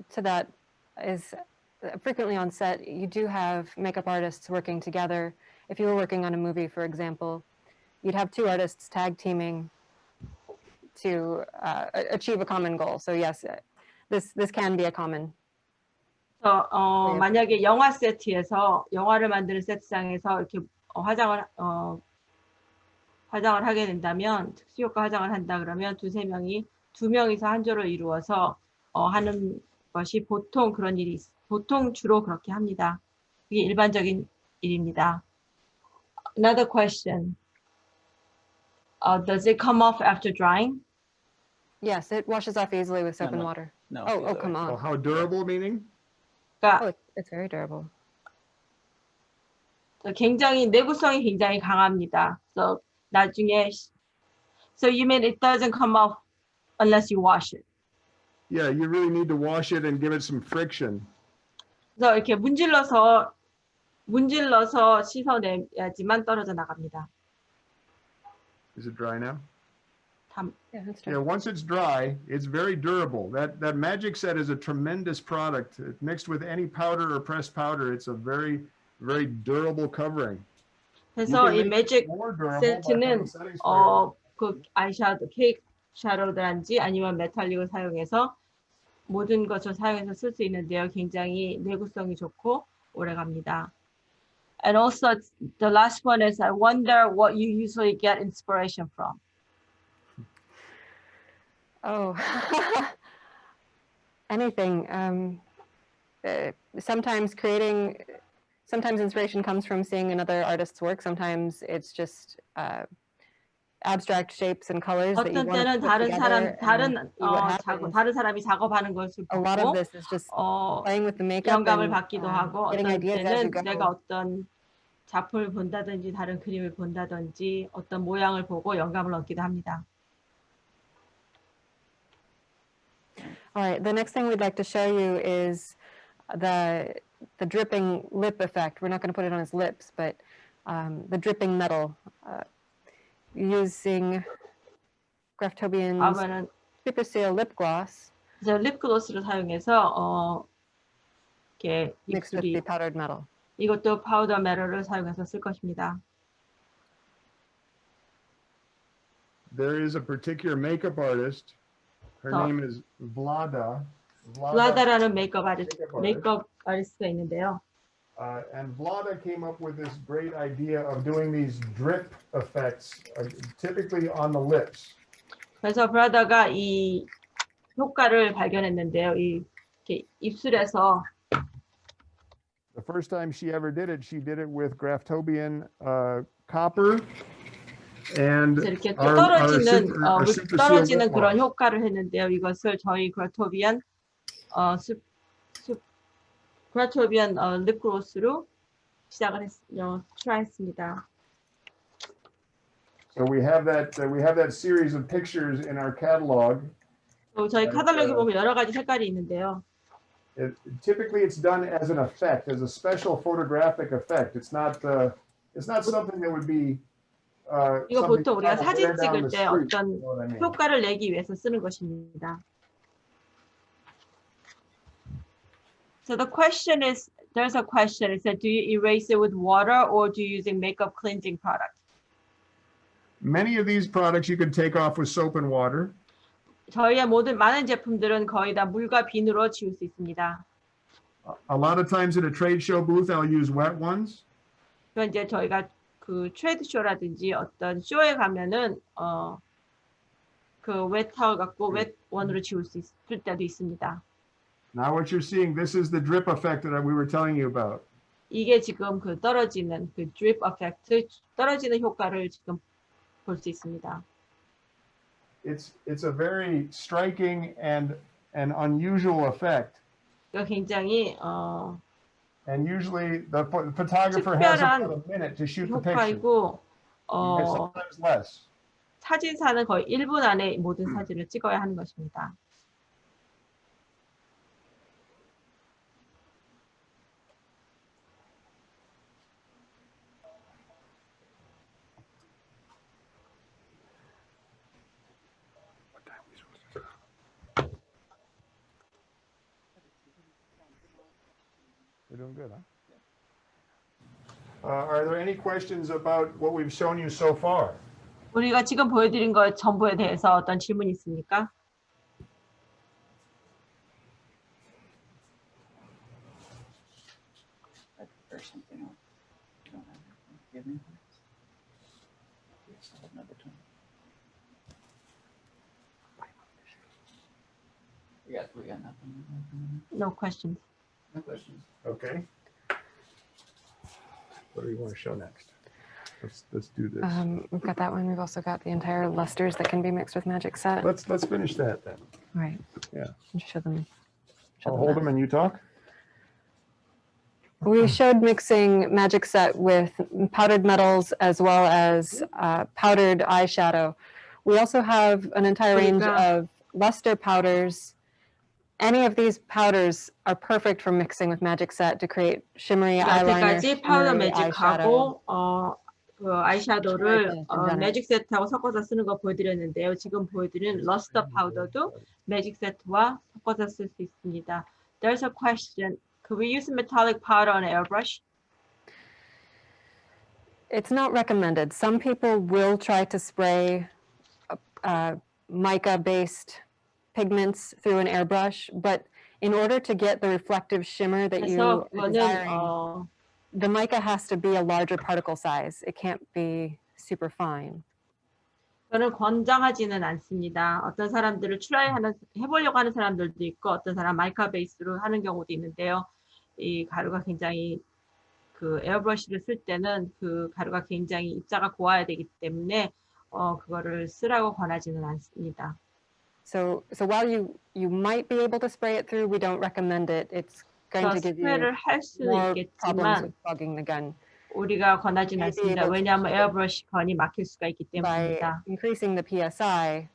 to that is frequently on set, you do have makeup artists working together. If you were working on a movie, for example, you'd have 2 artists tag teaming to achieve a common goal. So yes, this can be a common. 만약에 영화 세트에서 영화를 만드는 세트장에서 이렇게 화장을 하게 된다면 특수효과 화장을 한다 그러면 2명이서 한 조를 이루어서 하는 것이 보통 보통 주로 그렇게 합니다. 이게 일반적인 일입니다. Another question. Does it come off after drying? Yes, it washes off easily with soap and water. No. Oh, come on. How durable meaning? Oh, it's very durable. 굉장히 내구성이 굉장히 강합니다. So 나중에 so you mean it doesn't come off unless you wash it? Yeah, you really need to wash it and give it some friction. 그래서 이렇게 문질러서 씻어내야지만 떨어져 나갑니다. Is it dry now? Yeah, that's true. Yeah, once it's dry, it's very durable. That magic set is a tremendous product. Mixed with any powder or pressed powder, it's a very, very durable covering. 그래서 이 매직 세트는 그 아이샤도, 케이크 샤도든지 아니면 메탈릭을 사용해서 모든 것을 사용해서 쓸 수 있는데요. 굉장히 내구성이 좋고 오래 갑니다. And also the last one is I wonder what you usually get inspiration from. Oh, anything. Sometimes inspiration comes from seeing another artist's work. Sometimes it's just abstract shapes and colors that you 어떤 want to 때는 put together. 다른 사람이 작업하는 것을 A lot of 보고 this is just playing with the makeup 영감을 and 받기도 하고 getting 어떤 ideas as you 때는 go. 내가 어떤 작품을 본다든지 다른 그림을 본다든지 어떤 모양을 보고 영감을 얻기도 합니다. All right, the next thing we'd like to show you is the dripping lip effect. We're not going to put it on his lips, but the dripping metal using Graftobian's Super Seal lip gloss. 그래서 립글로스를 사용해서 이렇게 mixed with 입술이 the powdered metal. 이것도 파우더 메럴을 사용해서 쓸 것입니다. There is a particular makeup artist. Her name is Vlada. 블라다라는 메이크업 아티스트가 있는데요. And Vlada came up with this great idea of doing these drip effects, typically on the lips. 그래서 블라다가 이 효과를 발견했는데요. 이렇게 입술에서 The first time she ever did it, she did it with Graftobian copper and 이렇게 또 our 떨어지는 our 물 super seal 떨어지는 lip 그런 gloss. 효과를 했는데요. 이것을 저희 그래프토비안 그래프토비안 립글로스로 시작을 트라이했습니다. So we have that series of pictures in our catalog. 저희 카탈로그 보면 여러 가지 색깔이 있는데요. Typically, it's done as an effect, as a special photographic effect. It's not something that would be. 이거 something 보통 우리가 you 사진 wear down 찍을 the 때 street, 어떤 you know what I mean? 효과를 내기 위해서 쓰는 것입니다. So the question is, there's a question. It said, do you erase it with water or do you using makeup cleansing product? Many of these products you can take off with soap and water. 저희의 많은 제품들은 거의 다 물과 비누로 지울 수 있습니다. A lot of times at a trade show booth, I'll use wet ones. 그건 이제 저희가 그 트레이드 쇼라든지 어떤 쇼에 가면은 그 웨트 타월 갖고 웨트 원으로 지울 수 있을 때도 있습니다. Now what you're seeing, this is the drip effect that we were telling you about. 이게 지금 그 떨어지는 그 드립 이펙트, 떨어지는 효과를 지금 볼 수 있습니다. It's a very striking and an unusual effect. 이거 굉장히 And usually the photographer has 특별한 about a minute to shoot the picture. 효과이고 Sometimes less. 사진사는 거의 1분 안에 모든 사진을 찍어야 하는 것입니다. We're doing good, huh? Are there any questions about what we've shown you so far? 우리가 지금 보여드린 것 전부에 대해서 어떤 질문 있습니까? Or something else. You don't have it. Give me. Yes, I'll have another time. We got nothing. No questions. No questions. Okay. What do you want to show next? Let's do this. We've got that one. We've also got the entire lusters that can be mixed with Magic Set. Let's finish that then. All right. Yeah. Show them. I'll hold them and you talk. We showed mixing Magic Set with powdered metals as well as powdered eyeshadow. We also have an entire range of luster powders. Any of these powders are perfect for mixing with Magic Set to create shimmery eyeliner, 여태까지 파우더 shimmery eyeshadow. 매직하고 그 아이샤도우를 매직 세트하고 섞어서 쓰는 거 보여드렸는데요. 지금 보여드린 러스터 파우더도 매직 세트와 섞어서 쓸 수 있습니다. There's a question. Could we use metallic powder on airbrush? It's not recommended. Some people will try to spray mica-based pigments through an airbrush, but in order to get the reflective shimmer that you are desiring, the mica has to be a larger particle size. It can't be super fine. 저는 권장하지는 않습니다. 어떤 사람들을 해보려고 하는 사람들도 있고 어떤 사람 마이카 베이스로 하는 경우도 있는데요. 이 가루가 굉장히 그 에어브러쉬를 쓸 때는 그 가루가 굉장히 입자가 고와야 되기 때문에 그거를 쓰라고 권하지는 않습니다. So while you might be able to spray it through, we don't recommend it. It's going to give you 스프레이를 할 수는 more problems 있겠지만 with fogging the gun. 우리가 권하지는 않습니다. 왜냐하면 에어브러쉬 건이 막힐 수가 있기 By 때문입니다. increasing the PSI,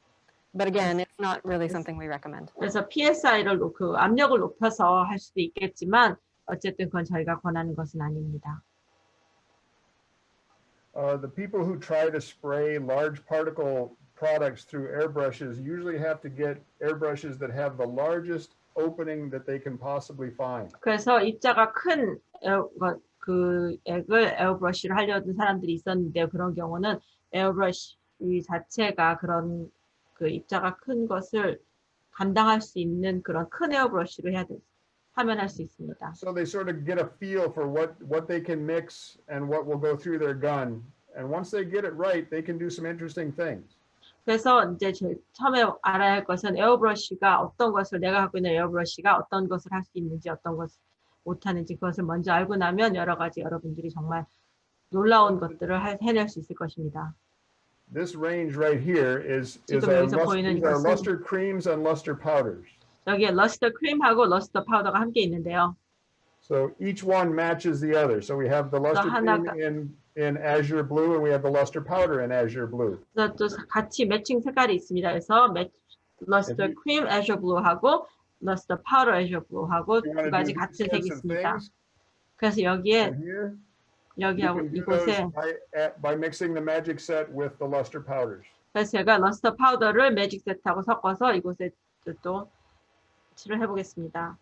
but again, it's not really something we recommend. 그래서 PSI를 그 압력을 높여서 할 수도 있겠지만 어쨌든 그건 저희가 권하는 것은 아닙니다. The people who try to spray large particle products through airbrushes usually have to get airbrushes that have the largest opening that they can possibly find. 그래서 입자가 큰 그 액을 에어브러쉬를 하려던 사람들이 있었는데요. 그런 경우는 에어브러쉬 자체가 그런 그 입자가 큰 것을 감당할 수 있는 그런 큰 에어브러쉬로 하면 할 수 있습니다. So they sort of get a feel for what they can mix and what will go through their gun. And once they get it right, they can do some interesting things. 그래서 이제 처음에 알아야 할 것은 에어브러쉬가 어떤 것을 내가 갖고 있는 에어브러쉬가 어떤 것을 할 수 있는지 어떤 것을 못하는지 그것을 먼저 알고 나면 여러 가지 여러분들이 정말 놀라운 것들을 해낼 수 있을 것입니다. This range right here is 지금 our, 여기서 보이는 these are 이것은 luster creams and luster powders. 여기에 러스터 크림하고 러스터 파우더가 함께 있는데요. So each one matches the other. So we have the luster cream in azure blue and we have the luster powder in azure blue. 그래서 또 같이 매칭 색깔이 있습니다. 그래서 러스터 크림 애셔 블루하고 러스터 파우더 애셔 블루하고 두 가지 같은 색이 있습니다. 그래서 여기에 여기하고 이곳에 by mixing the magic set with the luster powders. 그래서 제가 러스터 파우더를 매직 세트하고 섞어서 이곳에 또 칠을 해보겠습니다.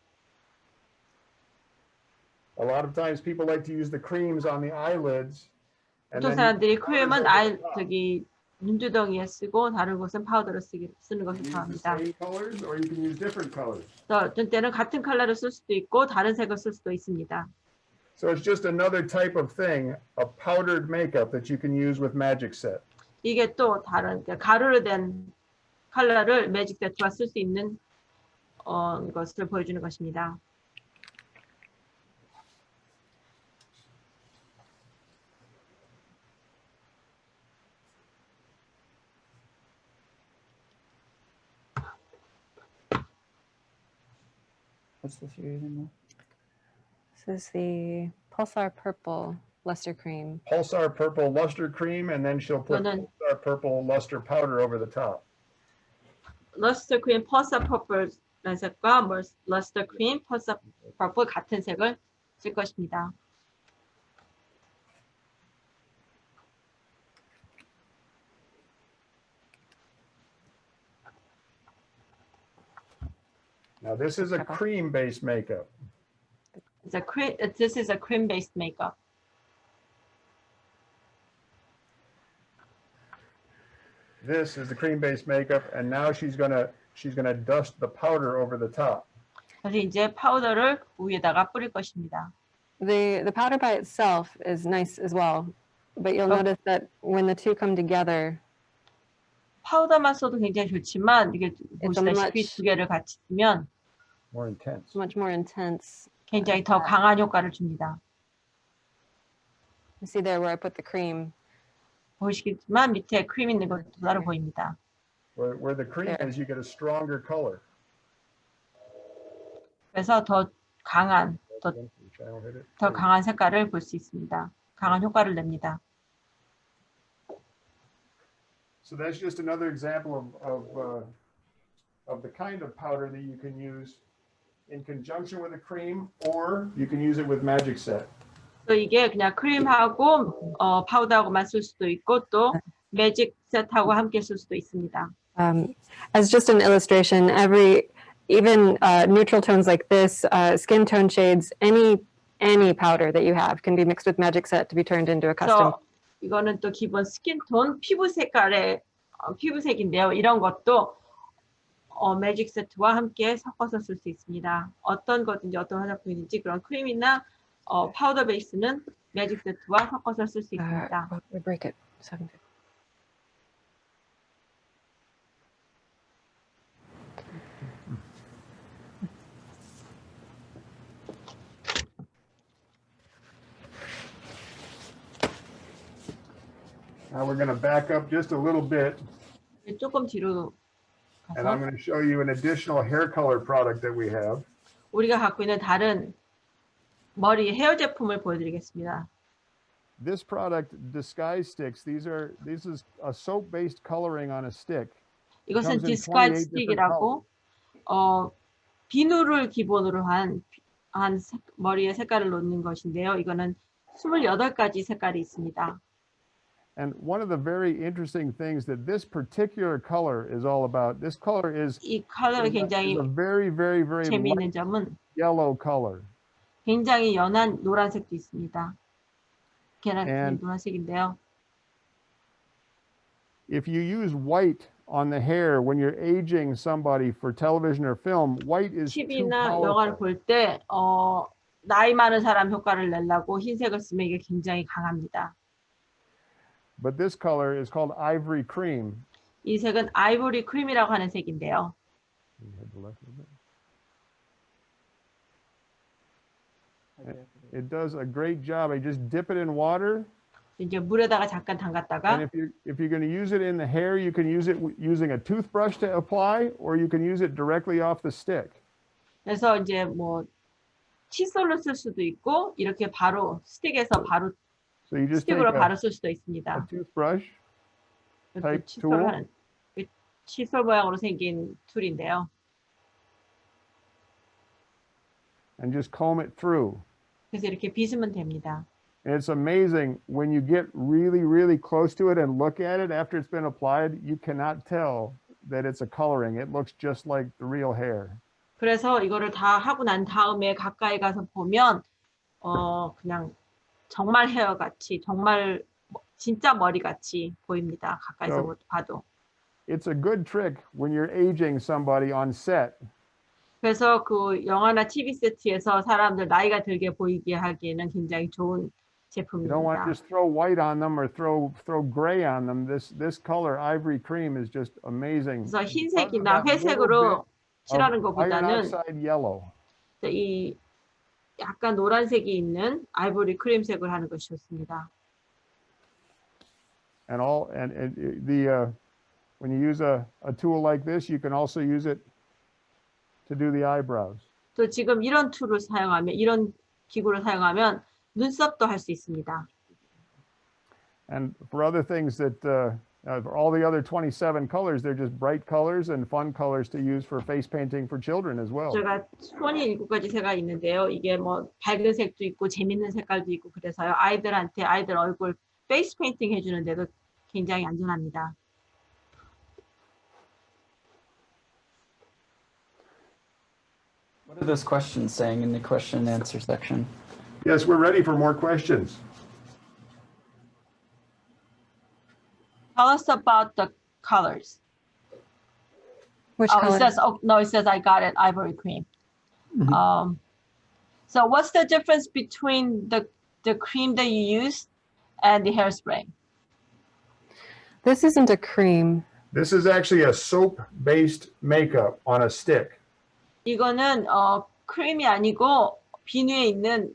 A lot of times people like to use the creams on the eyelids. 보통 사람들이 크림은 저기 눈두덩이에 쓰고 다른 곳은 파우더를 쓰는 것을 좋아합니다. 어떤 때는 같은 컬러를 쓸 수도 있고 다른 색을 쓸 수도 있습니다. So it's just another type of thing, a powdered makeup that you can use with magic set. 이게 또 다른 가루로 된 컬러를 매직 세트와 쓸 수 있는 것을 보여주는 것입니다. What's this you're using now? This is the Pulsar Purple Luster Cream. Pulsar purple luster cream, and then she'll put Pulsar purple luster powder over the top. 러스터 크림 펄서 퍼플 색과 러스터 크림 펄서 퍼플 같은 색을 쓸 것입니다. Now this is a cream-based makeup. This is a cream-based makeup. This is the cream-based makeup, and now she's gonna dust the powder over the top. 그래서 이제 파우더를 위에다가 뿌릴 것입니다. The powder by itself is nice as well, but you'll notice that when the two come together, 파우더만 써도 굉장히 좋지만 이게 보시다시피 두 개를 같이 쓰면 More intense. much more intense. 굉장히 더 강한 효과를 줍니다. You see there where I put the cream. 보시겠지만 밑에 크림 있는 것도 따로 보입니다. Where the cream is, you get a stronger color. 그래서 더 강한 색깔을 볼 수 있습니다. 강한 효과를 냅니다. So that's just another example of the kind of powder that you can use in conjunction with a cream, or you can use it with magic set. 또 이게 그냥 크림하고 파우더하고만 쓸 수도 있고 또 매직 셋하고 함께 쓸 수도 있습니다. As just an illustration, even neutral tones like this, skin tone shades, any powder that you have can be mixed with magic set to be turned into a custom. 이거는 또 기본 스킨톤 피부 색깔의 피부색인데요. 이런 것도 매직 세트와 함께 섞어서 쓸 수 있습니다. 어떤 거든지 어떤 화장품이든지 그런 크림이나 파우더 베이스는 매직 세트와 섞어서 쓸 수 있습니다. We break it. 750. Now we're going to back up just a little bit, 조금 뒤로 and I'm 가서 going to show you an additional hair color product that we have. 우리가 갖고 있는 다른 머리 헤어 제품을 보여드리겠습니다. This product, disguise sticks, this is a soap-based coloring on a stick. 이것은 comes in 디스카이즈 28 different 스틱이라고 비누를 기본으로 한 머리에 색깔을 놓는 것인데요. 이거는 28가지 색깔이 있습니다. And one of the very interesting things that this particular color is all about, this color is 이 컬러가 굉장히 a very, very, very 재미있는 light 점은 yellow color. 굉장히 연한 노란색도 있습니다. 계란 And 노란색인데요. if you use white on the hair when you're aging somebody for television or film, white is too TV나 영화를 powerful. 볼 때 나이 많은 사람 효과를 내려고 흰색을 쓰면 이게 굉장히 강합니다. But this color is called Ivory Cream. 이 색은 아이보리 크림이라고 하는 색인데요. It does a great job. I just dip it in water. 이제 물에다가 잠깐 And 담갔다가 if you're going to use it in the hair, you can use it using a toothbrush to apply, or you can use it directly off the stick. 그래서 이제 뭐 칫솔로 쓸 수도 있고 이렇게 바로 스틱에서 바로 So you just take 스틱으로 바로 a 쓸 수도 있습니다. toothbrush, 이렇게 type 칫솔 tool. 하는 칫솔 모양으로 생긴 툴인데요. and just comb it through. 그래서 이렇게 빗으면 됩니다. And it's amazing when you get really, really close to it and look at it after it's been applied, you cannot tell that it's a coloring. It looks just like the real hair. 그래서 이거를 다 하고 난 다음에 가까이 가서 보면 그냥 정말 헤어 같이 정말 진짜 머리 같이 보입니다. 가까이서 봐도. It's a good trick when you're aging somebody on set. 그래서 그 영화나 TV 세트에서 사람들 나이가 들게 보이게 하기에는 굉장히 좋은 You don't want 제품입니다. to just throw white on them or throw gray on them. This color, Ivory Cream, is just amazing. 그래서 Because of 흰색이나 that little 회색으로 칠하는 bit of iron 것보다는 oxide yellow. 이 약간 노란색이 있는 아이보리 크림색을 하는 것이 좋습니다. And when you use a tool like this, you can also use it to do the eyebrows. 또 지금 이런 툴을 사용하면 이런 기구를 사용하면 눈썹도 할 수 있습니다. And for other things that for all the other 27 colors, they're just bright colors and fun colors to use for face painting for children as well. 제가 손이 7가지 색깔이 있는데요. 이게 뭐 밝은 색도 있고 재밌는 색깔도 있고 그래서요. 아이들한테 아이들 얼굴 페이스 페인팅 해주는데도 굉장히 안전합니다. What are those questions saying in the question and answer section? Yes, we're ready for more questions. Tell us about the colors. Which Oh, color? it says, oh, no, it says I got it, Ivory Cream. So what's the difference between the cream that you use and the hairspray? This isn't a cream. This is actually a soap-based makeup on a stick. 이거는 크림이 아니고 비누에 있는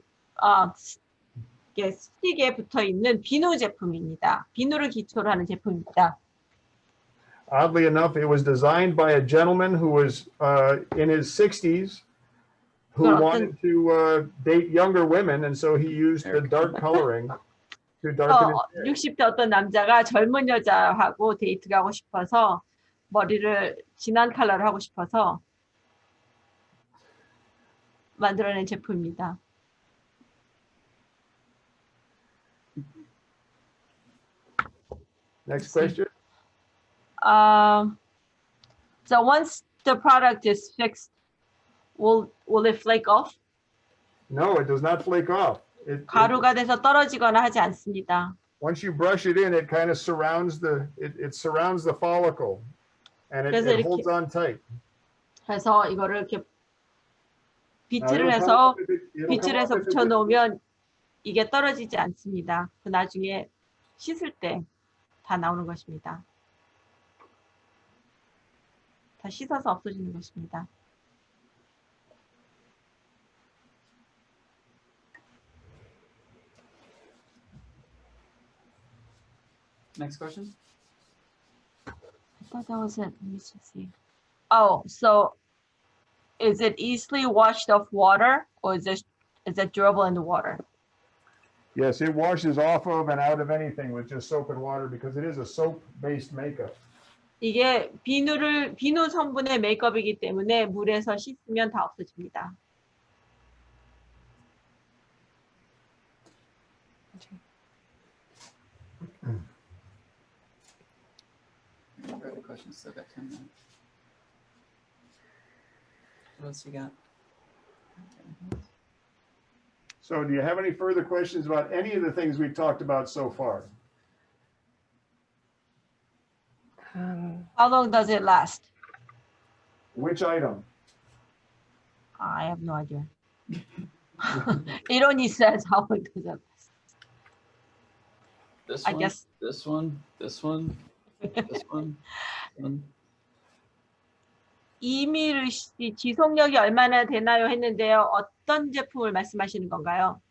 이게 스틱에 붙어 있는 비누 제품입니다. 비누를 기초로 하는 제품입니다. Oddly enough, it was designed by a gentleman who was in his 60s who 그럼 wanted to date younger women, and so he used the dark coloring to darken his hair. 60대 어떤 남자가 젊은 여자하고 데이트 가고 싶어서 머리를 진한 컬러를 하고 싶어서 만들어낸 제품입니다. Next question. So once the product is fixed, will it flake off? No, it does not flake off. 가루가 돼서 떨어지거나 하지 않습니다. Once you brush it in, it kind of surrounds it surrounds the follicle, and 그래서 it 이렇게- holds on tight. 그래서 이거를 이렇게 Now, 빗질을 it'll come 해서 up if it'll come 빗질을 up 해서 if it 붙여 gets- 놓으면 이게 떨어지지 않습니다. 그 나중에 씻을 때 다 나오는 것입니다. 다 씻어서 없어지는 것입니다. Next question. I thought that was it. Let me just see. Oh, so is it easily washed off water, or is it durable in the water? Yes, it washes off of and out of anything with just soap and water because it is a soap-based makeup. 이게 비누 성분의 메이크업이기 때문에 물에서 씻으면 다 없어집니다. The questions still got 10 minutes. What else you got? So do you have any further questions about any of the things we've talked about so far? How long does it last? Which item? I have no idea. It only says how long does it last. This I one, guess- this one, this one, this one. 이미르 씨 지속력이 얼마나 되나요 했는데요. 어떤 제품을 말씀하시는 건가요?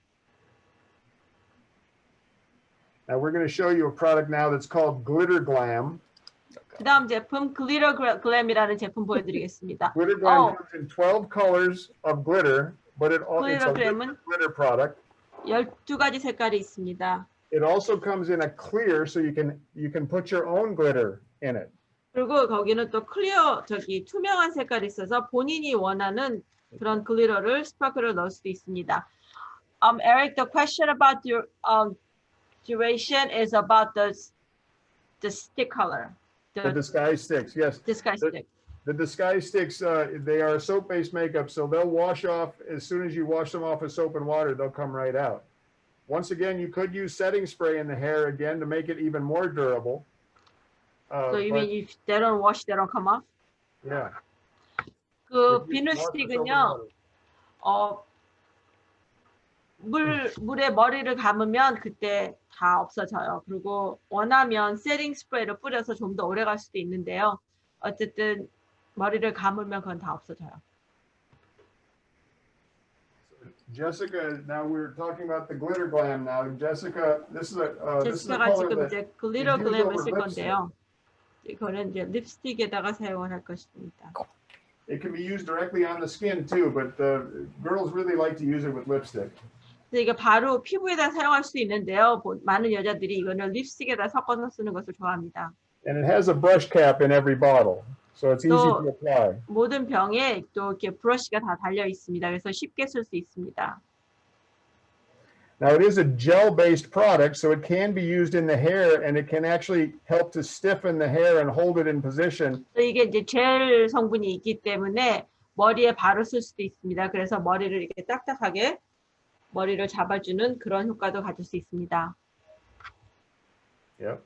Now we're going to show you a product now that's called Glitter Glam. 그 다음 제품 글리터 글램이라는 제품 보여드리겠습니다. Glitter Glam comes in 12 colors of glitter, but it's 글리터 a 글램은 glitter product. 12가지 색깔이 있습니다. It also comes in a clear, so you can put your own glitter in it. 그리고 거기는 또 클리어 투명한 색깔이 있어서 본인이 원하는 그런 글리터를 스파클을 넣을 수도 있습니다. Eric, the question about your duration is about the stick color. The disguise sticks, yes. Disguise stick. The disguise sticks, they are soap-based makeup, so they'll wash off as soon as you wash them off with soap and water, they'll come right out. Once again, you could use setting spray in the hair again to make it even more durable. So you mean if they don't wash, they don't come off? Yeah. 그 비누 스틱은요, 물에 머리를 감으면 그때 다 없어져요. 그리고 원하면 세팅 스프레이를 뿌려서 좀 더 오래 갈 수도 있는데요. 어쨌든 머리를 감으면 그건 다 없어져요. Jessica, now we're talking about the glitter glam now. Jessica, this is a 제시카가 color 지금 that 이제 글리터 is used 글램을 over 쓸 lipstick. 건데요. 이거는 이제 립스틱에다가 사용을 할 것입니다. It can be used directly on the skin too, but girls really like to use it with lipstick. 그래서 이게 바로 피부에다 사용할 수 있는데요. 많은 여자들이 이거는 립스틱에다 섞어서 쓰는 것을 좋아합니다. And it has a brush cap in every bottle, so it's easy to apply. 모든 병에 또 이렇게 브러쉬가 다 달려 있습니다. 그래서 쉽게 쓸 수 있습니다. Now it is a gel-based product, so it can be used in the hair, and it can actually help to stiffen the hair and hold it in position. 이게 이제 젤 성분이 있기 때문에 머리에 바로 쓸 수도 있습니다. 그래서 머리를 이렇게 딱딱하게 머리를 잡아주는 그런 효과도 가질 수 있습니다. Yep.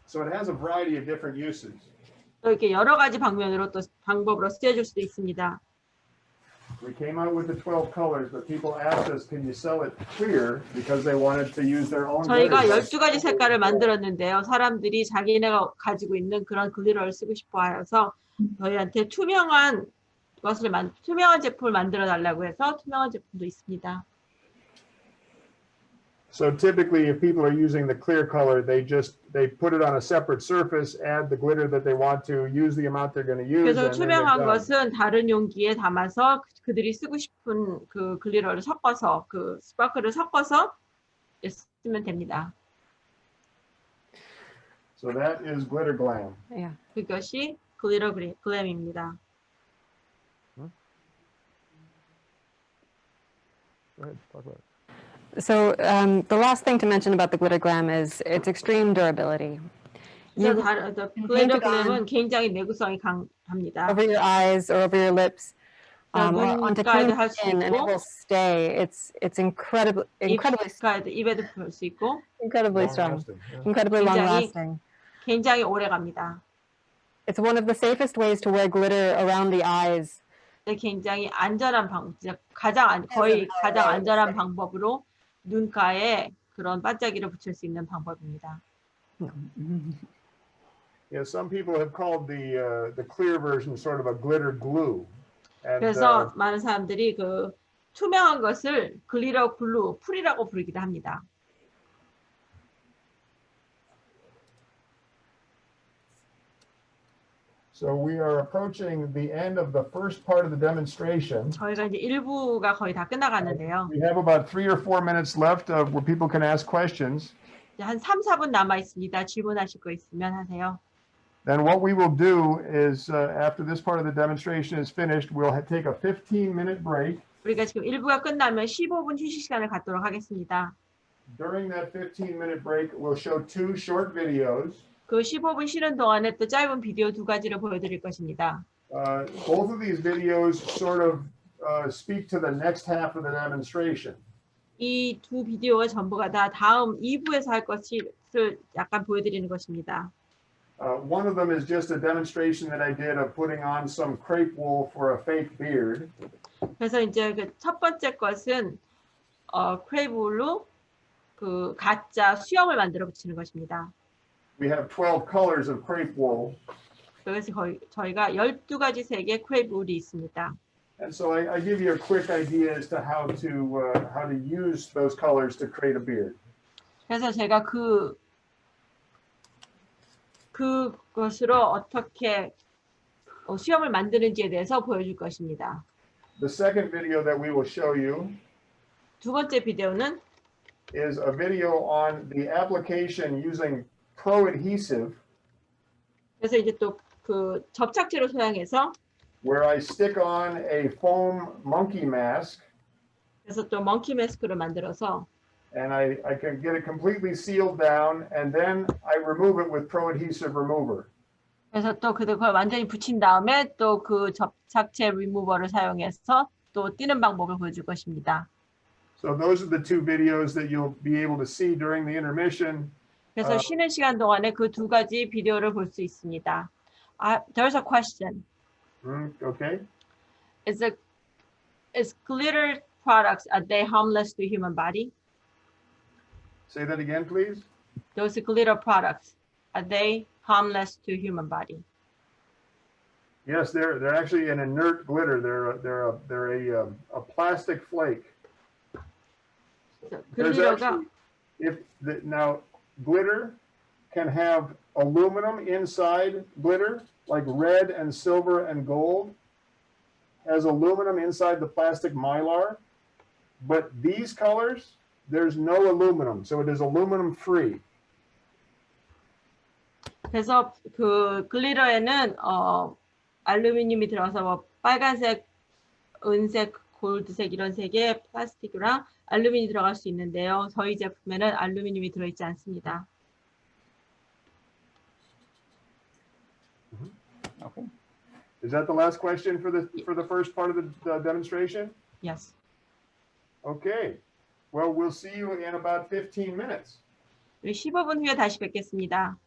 So it has a variety of different uses. 또 이렇게 여러 가지 방법으로 쓰여질 수도 있습니다. We came out with the 12 colors, but people asked us, can you sell it clear? Because they wanted to use their own. 저희가 12가지 색깔을 만들었는데요. 사람들이 자기네가 가지고 있는 그런 글리터를 쓰고 싶어 하여서 저희한테 투명한 제품을 만들어 달라고 해서 투명한 제품도 있습니다. So typically, if people are using the clear color, they put it on a separate surface, add the glitter that they want to, use the amount they're going to use. 그래서 and then they're 투명한 done. 것은 다른 용기에 담아서 그들이 쓰고 싶은 그 글리터를 섞어서 그 스파클을 섞어서 쓰면 됩니다. So that is glitter glam. Yeah. 그것이 글리터 글램입니다. Go ahead, talk about it. So the last thing to mention about the glitter glam is its extreme durability. 글리터 paint it 글램은 on 굉장히 내구성이 강합니다. over your eyes or over your lips, or onto 눈가에도 clean 할 수 skin, and it 있고, will stay. It's incredibly 입에도 볼 수 있고 strong, Long-lasting, yeah. incredibly long 굉장히- lasting. 굉장히 오래 갑니다. It's one of the safest ways to wear glitter around the eyes. 굉장히 안전한 거의 가장 안전한 방법으로 눈가에 그런 반짝이를 붙일 수 있는 방법입니다. Yeah, some people have called the clear version sort of a glitter glue. And 그래서 많은 사람들이 그 투명한 것을 글리터 글루, 풀이라고 부르기도 합니다. so we are approaching the end of the first part of the demonstration. 저희가 이제 1부가 거의 다 끝나가는데요. We have about 3 or 4 minutes left where people can ask questions. 이제 한 3, 4분 남아 있습니다. 질문하실 거 있으면 하세요. Then what we will do is after this part of the demonstration is finished, we'll take a 15-minute break. 우리가 지금 1부가 끝나면 15분 휴식 시간을 갖도록 하겠습니다. During that 15-minute break, we'll show 2 short videos. 그 15분 쉬는 동안에 또 짧은 비디오 2가지를 보여드릴 것입니다. Both of these videos sort of speak to the next half of the demonstration. 이 두 비디오가 전부가 다 다음 2부에서 할 것을 약간 보여드리는 것입니다. One of them is just a demonstration that I did of putting on some crepe wool for a fake beard. 그래서 이제 그 첫 번째 것은 크레이프 울로 그 가짜 수염을 만들어 붙이는 것입니다. We have 12 colors of crepe wool. 그래서 저희가 12가지 색의 크레이프 울이 있습니다. And so I give you a quick idea as to how to use those colors to create a beard. 그래서 제가 그것으로 어떻게 수염을 만드는지에 대해서 보여줄 것입니다. The second video that we will show you 두 번째 비디오는 is a video on the application using Pro Adhesive, 그래서 이제 또 그 접착제로 사용해서 where I stick on a foam monkey mask 그래서 또 멍키 마스크를 만들어서 and I can get it completely sealed down and then I remove it with Pro Adhesive Remover. 그래서 또 그걸 완전히 붙인 다음에 또 그 접착제 리무버를 사용해서 또 띄는 방법을 보여줄 것입니다. So those are the two videos that you'll be able to see during the intermission. 그래서 쉬는 시간 동안에 그 두 가지 비디오를 볼 수 있습니다. There's a question. Okay. Is glitter products, are they harmless to human body? Say that again, please. Those glitter products, are they harmless to human body? Yes, they're actually an inert glitter. They're a plastic flake. There's 글리터가 actually, now glitter can have aluminum inside glitter, like red and silver and gold has aluminum inside the plastic mylar, but these colors, there's no aluminum, so it is aluminum free. 그래서 그 글리터에는 알루미늄이 들어서 뭐 빨간색, 은색, 골드색 이런 색의 플라스틱이랑 알루미늄이 들어갈 수 있는데요. 저희 제품에는 알루미늄이 들어있지 않습니다. Okay. Is that the last question for the first part of the demonstration? Yes. Okay. Well, we'll see you in about 15 minutes. 우리 15분 후에 다시 뵙겠습니다.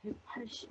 180.